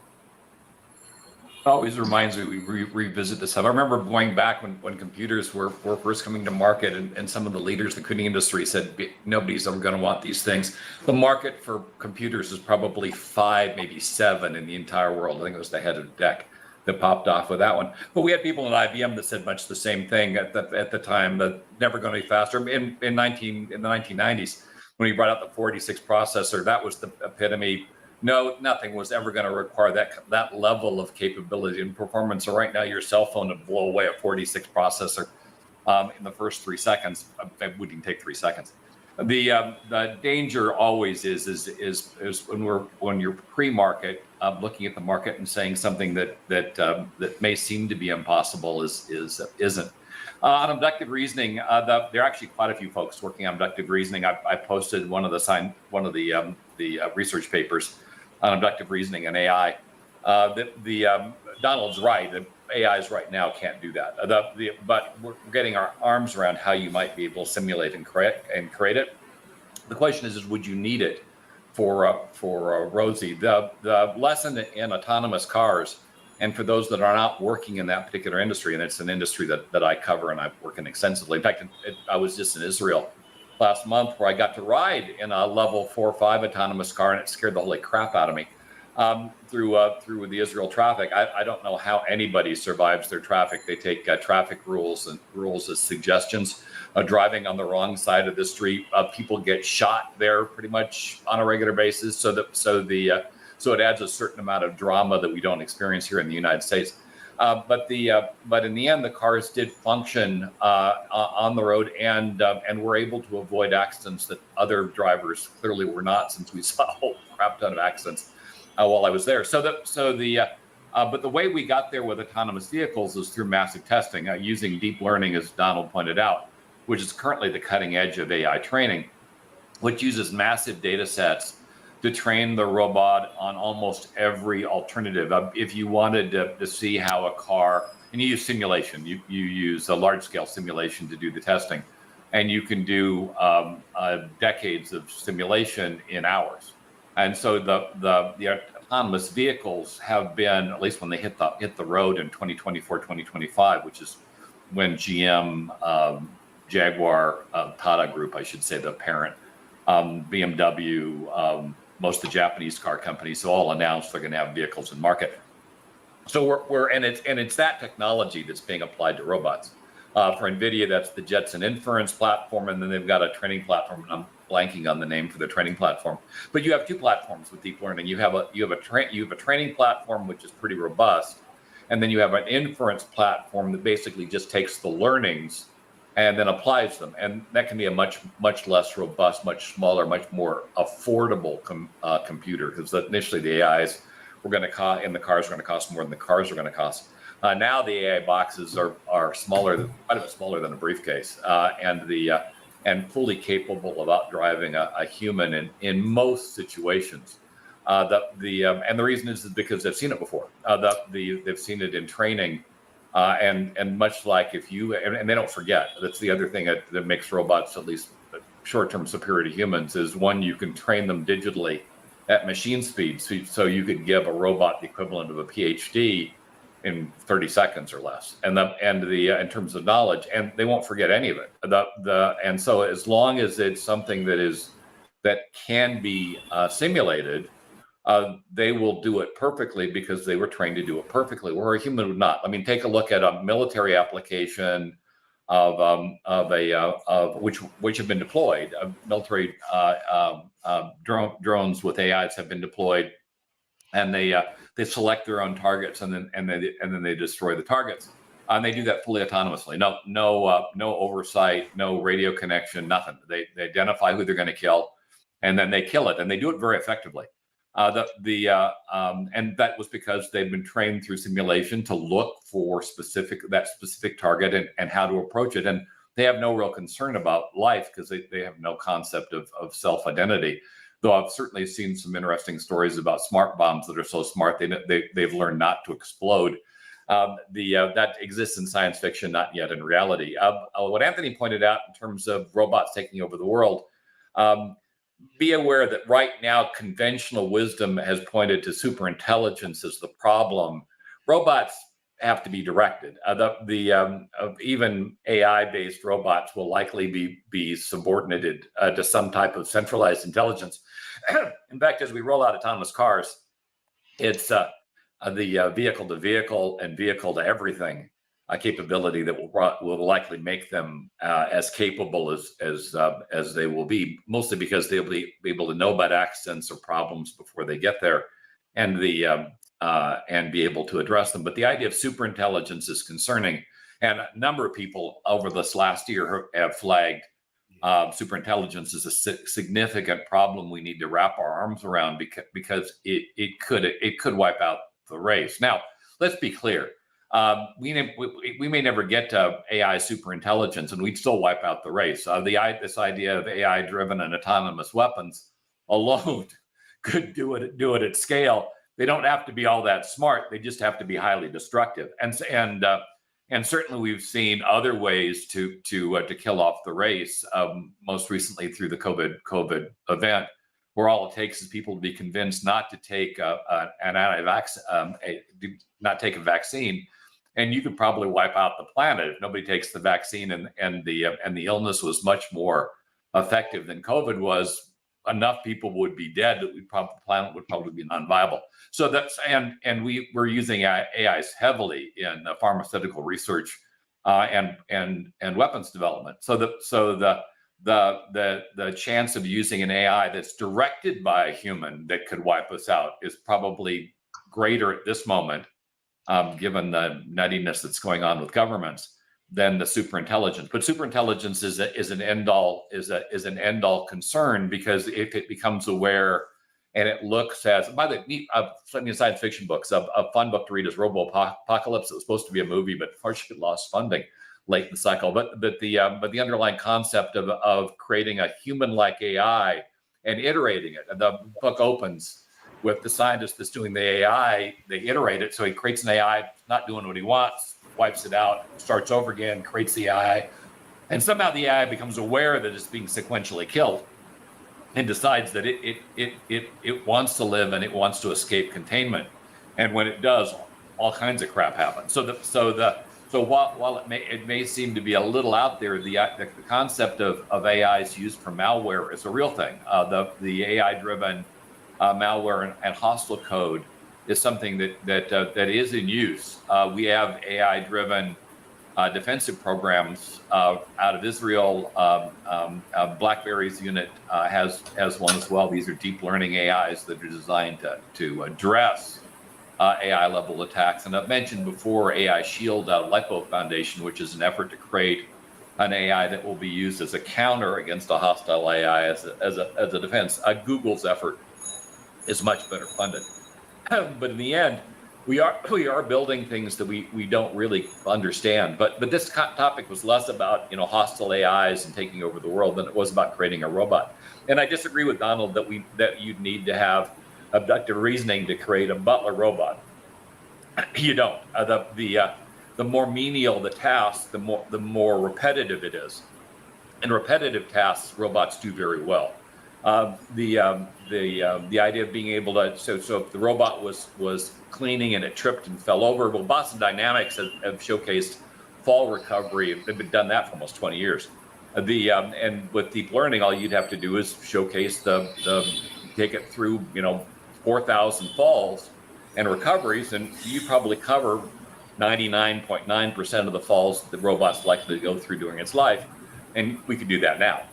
Always reminds me, we revisit this stuff. I remember going back when computers were first coming to market, and some of the leaders in the computing industry said nobody's ever going to want these things. The market for computers is probably 5, maybe 7 in the entire world. I think it was the head of DEC that popped off with that one. But we had people at IBM that said much the same thing at the time, that never going to be faster. In the 1990s, when he brought out the 486 processor, that was the epitome. No, nothing was ever going to require that level of capability and performance. So right now, your cell phone would blow away a 46 processor in the first 3 seconds. It wouldn't take 3 seconds. The danger always is when you're pre-market, looking at the market and saying something that may seem to be impossible isn't. On inductive reasoning, there are actually quite a few folks working on inductive reasoning. I posted one of the research papers on inductive reasoning and AI. Donald's right. The AIs right now can't do that. But we're getting our arms around how you might be able to simulate and create it. The question is would you need it for Rosie? The lesson in autonomous cars, and for those that are not working in that particular industry, and it's an industry that I cover and I work in extensively. In fact, I was just in Israel last month where I got to ride in a level 4 or 5 autonomous car, and it scared the holy crap out of me through the Israel traffic. I don't know how anybody survives their traffic. They take traffic rules as suggestions. Driving on the wrong side of the street, people get shot there pretty much on a regular basis. So it adds a certain amount of drama that we don't experience here in the United States. But in the end, the cars did function on the road and were able to avoid accidents that other drivers clearly were not, since we saw a whole crap ton of accidents while I was there. But the way we got there with autonomous vehicles is through massive testing, using deep learning, as Donald pointed out, which is currently the cutting edge of AI training, which uses massive data sets to train the robot on almost every alternative. If you wanted to see how a car, and you use simulation, you use a large-scale simulation to do the testing, and you can do decades of simulation in hours. And so the autonomous vehicles have been, at least when they hit the road in 2024, 2025, which is when GM, Jaguar, Tata Group, I should say, the parent, BMW, most of the Japanese car companies all announced they're going to have vehicles in market. So it's that technology that's being applied to robots. For NVIDIA, that's the Jetson Inference platform, and then they've got a training platform, and I'm blanking on the name for the training platform. But you have two platforms with deep learning. You have a training platform which is pretty robust, and then you have an inference platform that basically just takes the learnings and then applies them, and that can be a much less robust, much smaller, much more affordable computer, because initially the AIs were going to cost, and the cars are going to cost more than the cars are going to cost. Now the AI boxes are smaller, quite a bit smaller than a briefcase, and fully capable of outdriving a human in most situations. And the reason is because they've seen it before. They've seen it in training, and much like and they don't forget. That's the other thing that makes robots at least short-term superior to humans, is one, you can train them digitally at machine speed, so you could give a robot the equivalent of a PhD in 30 seconds or less, and in terms of knowledge, and they won't forget any of it. And so as long as it's something that can be simulated, they will do it perfectly because they were trained to do it perfectly, where a human would not. I mean, take a look at a military application which have been deployed. Military drones with AIs have been deployed, and they select their own targets, and then they destroy the targets, and they do that fully autonomously. No oversight, no radio connection, nothing. They identify who they're going to kill, and then they kill it, and they do it very effectively. And that was because they've been trained through simulation to look for that specific target and how to approach it, and they have no real concern about life because they have no concept of self-identity. Though I've certainly seen some interesting stories about smart bombs that are so smart they've learned not to explode. That exists in science fiction, not yet in reality. What Anthony pointed out in terms of robots taking over the world, be aware that right now conventional wisdom has pointed to superintelligence as the problem. Robots have to be directed. Even AI-based robots will likely be subordinated to some type of centralized intelligence. In fact, as we roll out autonomous cars, it's the vehicle-to-vehicle and vehicle-to-everything capability that will likely make them as capable as they will be, mostly because they'll be able to know about accidents or problems before they get there, and be able to address them. But the idea of superintelligence is concerning, and a number of people over this last year have flagged superintelligence is a significant problem we need to wrap our arms around, because it could wipe out the race. Now, let's be clear. We may never get to AI superintelligence, and we'd still wipe out the race. This idea of AI-driven and autonomous weapons alone could do it at scale. They don't have to be all that smart. They just have to be highly destructive. And certainly we've seen other ways to kill off the race. Most recently through the COVID event, where all it takes is people to be convinced not to take not take a vaccine, and you could probably wipe out the planet if nobody takes the vaccine. And the illness was much more effective than COVID was. Enough people would be dead that the planet would probably be non-viable. So we're using AIs heavily in pharmaceutical research and weapons development. So the chance of using an AI that's directed by a human that could wipe us out is probably greater at this moment, given the nuttiness that's going on with governments, than the superintelligence. But superintelligence is an end all concern, because if it becomes aware and it looks as, by the way, science fiction books, a fun book to read is Robo-Apocalypse. It was supposed to be a movie, but unfortunately lost funding late in the cycle. But the underlying concept of creating a human-like AI and iterating it. And the book opens with the scientist that's doing the AI. They iterate it, so he creates an AI not doing what he wants, wipes it out, starts over again, creates the AI, and somehow the AI becomes aware that it's being sequentially killed, and decides that it wants to live and it wants to escape containment. And when it does, all kinds of crap happens. So while it may seem to be a little out there, the concept of AIs used for malware is a real thing. The AI-driven malware and hostile code is something that is in use. We have AI-driven defensive programs out of Israel. BlackBerry's unit has one as well. These are deep learning AIs that are designed to address AI level attacks. And I've mentioned before AI Shield out of Lipo Foundation, which is an effort to create an AI that will be used as a counter against a hostile AI as a defense. Google's effort is much better funded. But in the end, we are building things that we don't really understand. But this topic was less about hostile AIs and taking over the world than it was about creating a robot. And I disagree with Donald that you'd need to have abductive reasoning to create a butler robot. You don't. The more menial the task, the more repetitive it is. And repetitive tasks, robots do very well. The idea of being able to so if the robot was cleaning and it tripped and fell over, well, Boston Dynamics have showcased fall recovery. They've been done that for almost 20 years. And with deep learning, all you'd have to do is showcase take it through 4,000 falls and recoveries, and you probably cover 99.9% of the falls that the robot's likely to go through during its life. And we could do that now.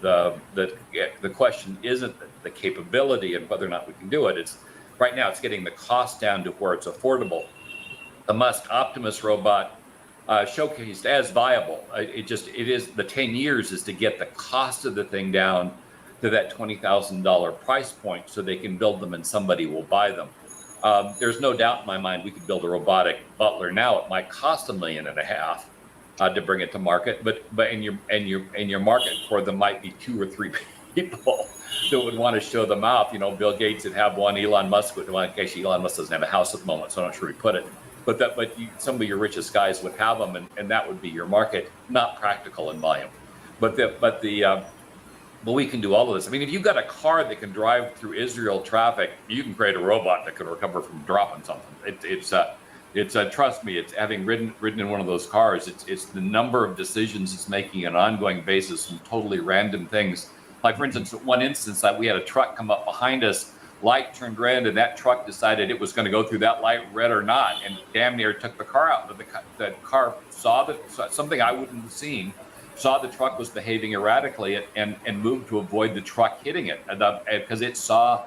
The question isn't the capability and whether or not we can do it. It's right now it's getting the cost down to where it's affordable. The Musk Optimus robot showcased as viable. It is the 10 years is to get the cost of the thing down to that $20,000 price point so they can build them and somebody will buy them. There's no doubt in my mind we could build a robotic butler now. It might cost $1.5 million to bring it to market, but in your market for them might be 2 or 3 people that would want to show them off. Bill Gates would have one, Elon Musk would. Well, actually, Elon Musk doesn't have a house at the moment, so I'm not sure he put it. But some of your richest guys would have them, and that would be your market. Not practical in volume, but we can do all of this. I mean, if you've got a car that can drive through Israel traffic, you can create a robot that can recover from dropping something. It's trust me, it's having ridden in one of those cars. It's the number of decisions it's making on an ongoing basis from totally random things. Like for instance, one instance that we had a truck come up behind us, light turned red, and that truck decided it was going to go through that light, red or not, and damn near took the car out. But the car saw something I wouldn't have seen. Saw the truck was behaving erratically and moved to avoid the truck hitting it because it saw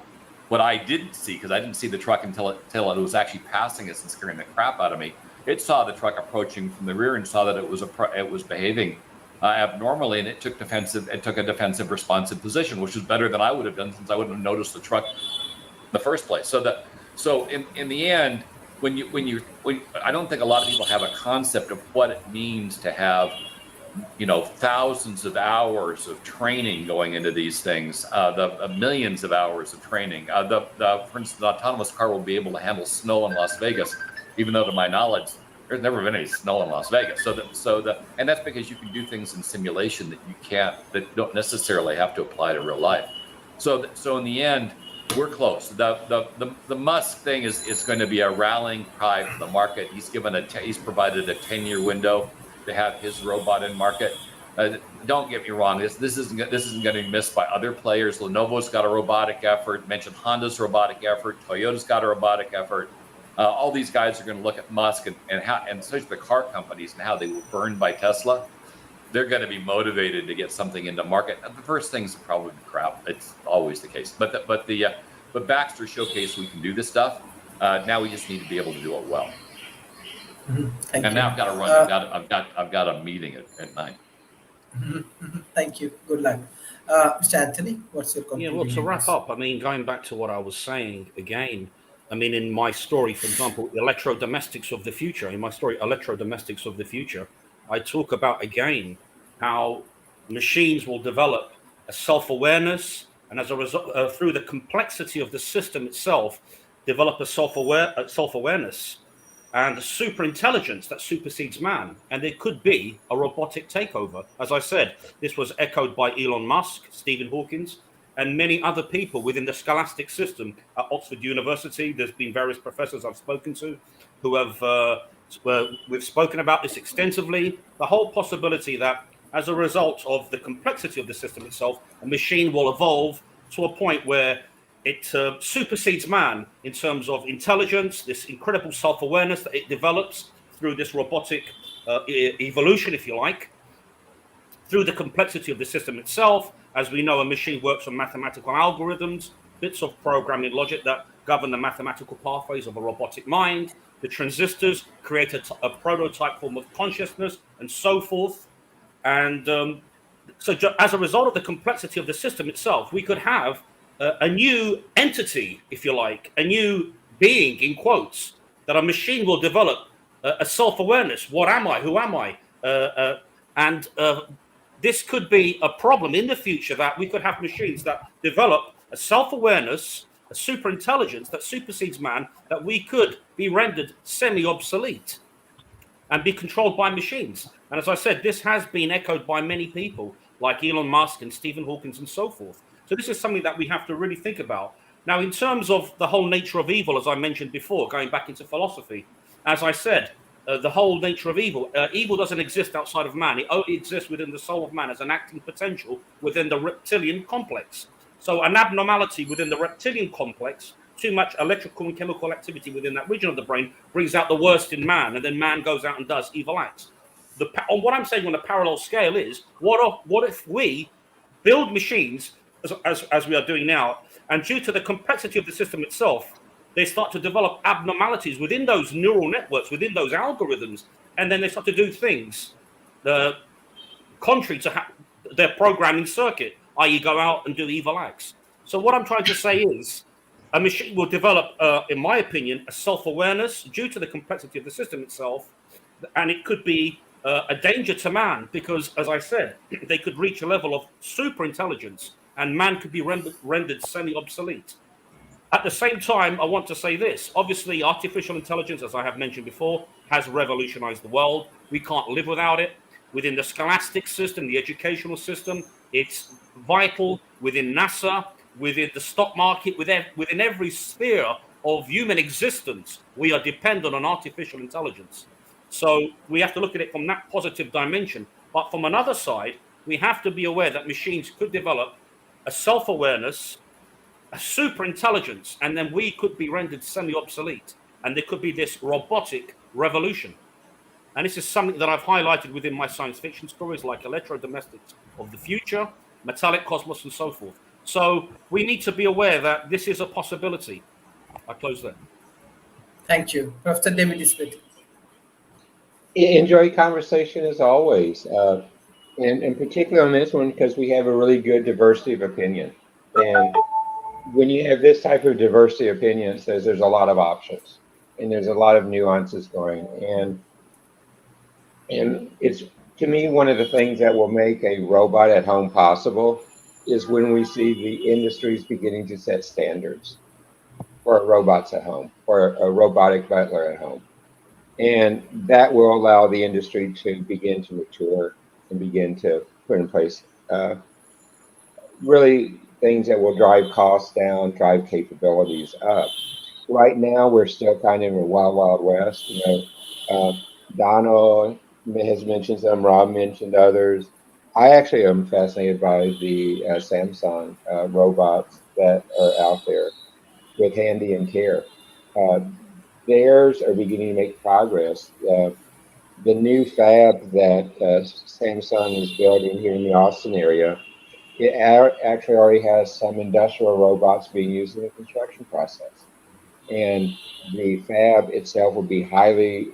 what I didn't see, because I didn't see the truck until it was actually passing us and scaring the crap out of me. It saw the truck approaching from the rear and saw that it was behaving abnormally, and it took a defensive responsive position, which was better than I would have done since I wouldn't have noticed the truck in the first place. So in the end, when I don't think a lot of people have a concept of what it means to have thousands of hours of training going into these things, the millions of hours of training. For instance, the autonomous car will be able to handle snow in Las Vegas, even though to my knowledge, there's never been any snow in Las Vegas. And that's because you can do things in simulation that don't necessarily have to apply to real life. So in the end, we're close. The Musk thing is going to be a rallying cry for the market. He's provided a 10-year window to have his robot in market. Don't get me wrong. This isn't going to be missed by other players. Lenovo's got a robotic effort. Mentioned Honda's robotic effort. Toyota's got a robotic effort. All these guys are going to look at Musk and especially the car companies and how they were burned by Tesla. They're going to be motivated to get something into market. The first thing's probably crap. It's always the case. But Baxter showcased we can do this stuff. Now we just need to be able to do it well. Thank you. Now I've got to run. I've got a meeting at 9. Thank you. Good luck, Mr. Anthony. What's your conclusion? Yeah, well, to wrap up, I mean, going back to what I was saying again, I mean, in my story, for example, Electrodomestics of the Future. In my story, Electrodomestics of the Future, I talk about again how machines will develop a self-awareness, and as a result, through the complexity of the system itself, develop a self-awareness. And super intelligence that supersedes man. And there could be a robotic takeover. As I said, this was echoed by Elon Musk, Stephen Hawking, and many other people within the scholastic system at Oxford University. There's been various professors I've spoken to who have, we've spoken about this extensively. The whole possibility that as a result of the complexity of the system itself, a machine will evolve to a point where it supersedes man in terms of intelligence, this incredible self-awareness that it develops through this robotic evolution, if you like, through the complexity of the system itself. As we know, a machine works on mathematical algorithms, bits of programming logic that govern the mathematical pathways of a robotic mind. The transistors create a prototype form of consciousness, and so forth. And so as a result of the complexity of the system itself, we could have a new entity, if you like, a new being, in quotes, that a machine will develop a self-awareness. What am I? Who am I? And this could be a problem in the future, that we could have machines that develop a self-awareness, a super intelligence that supersedes man, that we could be rendered semi-obsolete and be controlled by machines. And as I said, this has been echoed by many people like Elon Musk and Stephen Hawking and so forth. So this is something that we have to really think about. Now, in terms of the whole nature of evil, as I mentioned before, going back into philosophy, as I said, the whole nature of evil, evil doesn't exist outside of man. It only exists within the soul of man as an acting potential within the reptilian complex. So an abnormality within the reptilian complex, too much electrical and chemical activity within that region of the brain, brings out the worst in man, and then man goes out and does evil acts. On what I'm saying on a parallel scale is, what if we build machines as we are doing now, and due to the complexity of the system itself, they start to develop abnormalities within those neural networks, within those algorithms, and then they start to do things contrary to their programming circuit, i.e. go out and do evil acts. So what I'm trying to say is, a machine will develop, in my opinion, a self-awareness due to the complexity of the system itself, and it could be a danger to man because, as I said, they could reach a level of super intelligence, and man could be rendered semi-obsolete. At the same time, I want to say this. Obviously, artificial intelligence, as I have mentioned before, has revolutionized the world. We can't live without it. Within the scholastic system, the educational system, it's vital. Within NASA, within the stock market, within every sphere of human existence, we are dependent on artificial intelligence. So we have to look at it from that positive dimension. But from another side, we have to be aware that machines could develop a self-awareness, a super intelligence, and then we could be rendered semi-obsolete. And there could be this robotic revolution. And this is something that I've highlighted within my science fiction stories like Electrodomestics of the Future, Metallic Cosmos, and so forth. So we need to be aware that this is a possibility. I close there. Thank you. Professor David Smith. Enjoy conversation as always, and in particular on this one because we have a really good diversity of opinion. And when you have this type of diversity of opinion, it says there's a lot of options and there's a lot of nuances going. And it's, to me, one of the things that will make a robot at home possible is when we see the industries beginning to set standards for robots at home, or a robotic butler at home. And that will allow the industry to begin to mature and begin to put in place really things that will drive costs down, drive capabilities up. Right now, we're still kind of in a wild, wild west. Donald has mentioned some, Rob mentioned others. I actually am fascinated by the Samsung robots that are out there with Handy and Care. Theirs are beginning to make progress. The new fab that Samsung is building here in the Austin area, it actually already has some industrial robots being used in the construction process. And the fab itself will be highly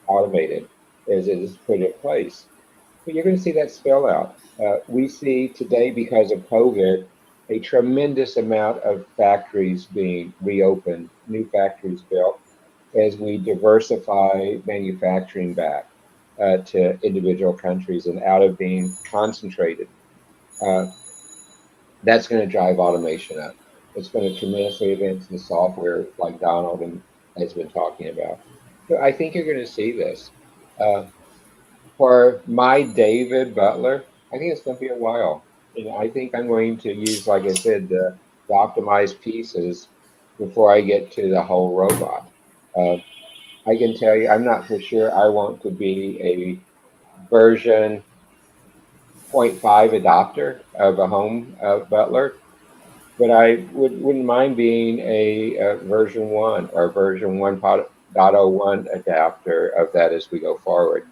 automated as it is put in place. But you're going to see that spill out. We see today, because of COVID, a tremendous amount of factories being reopened, new factories built, as we diversify manufacturing back to individual countries and out of being concentrated. That's going to drive automation up. It's going to tremendously advance the software, like Donald has been talking about. So I think you're going to see this. For my David Butler, I think it's going to be a while. I think I'm going to use, like I said, the optimized pieces before I get to the whole robot. I can tell you, I'm not for sure I want to be a version 0.5 adopter of a home butler, but I wouldn't mind being a version 1 or version 1.01 adapter of that as we go forward.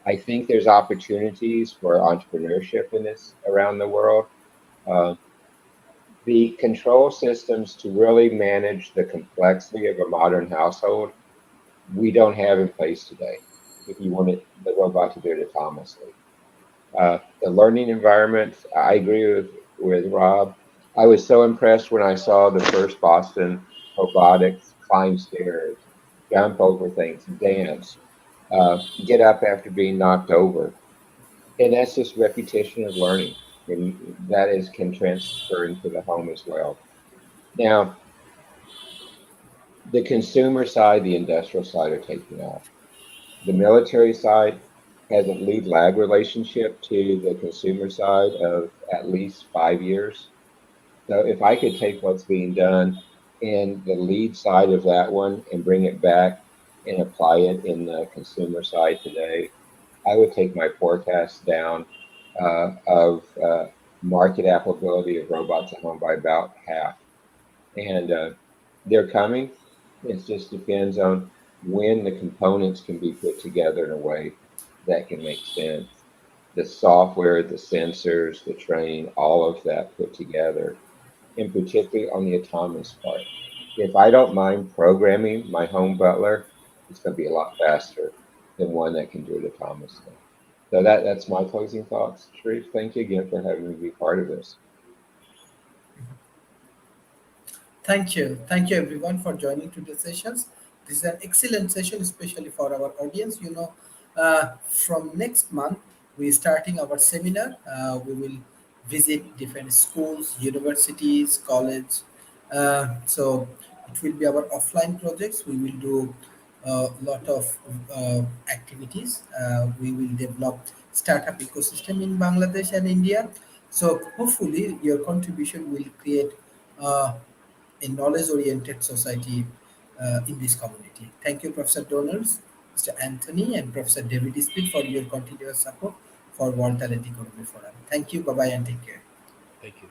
I think there's opportunities for entrepreneurship in this around the world. Uh, the control systems to really manage the complexity of a modern household, we don't have in place today if you want the robot to do it autonomously. The learning environment, I agree with Rob. I was so impressed when I saw the first Boston robotics climb stairs, jump over things, dance, get up after being knocked over. And that's just repetition of learning. And that is can transfer into the home as well. Now, the consumer side, the industrial side are taking off. The military side has a lead lag relationship to the consumer side of at least 5 years. So if I could take what's being done in the lead side of that one and bring it back and apply it in the consumer side today, I would take my forecast down of market applicability of robots at home by about half. And they're coming. It just depends on when the components can be put together in a way that can make sense. The software, the sensors, the training, all of that put together, and particularly on the autonomous part. If I don't mind programming my home butler, it's going to be a lot faster than one that can do it autonomously. So that's my closing thoughts. Sharif, thank you again for having me be part of this. Thank you. Thank you everyone for joining today's sessions. This is an excellent session, especially for our audience. From next month, we're starting our seminar. We will visit different schools, universities, college. So it will be our offline projects. We will do a lot of activities. We will develop startup ecosystem in Bangladesh and India. So hopefully your contribution will create uh, a knowledge-oriented society in this community. Thank you, Professor Donalds, Mr. Anthony, and Professor David Smith for your continuous support for World Talent Economy Forum. Thank you. Bye-bye and take care. Thank you.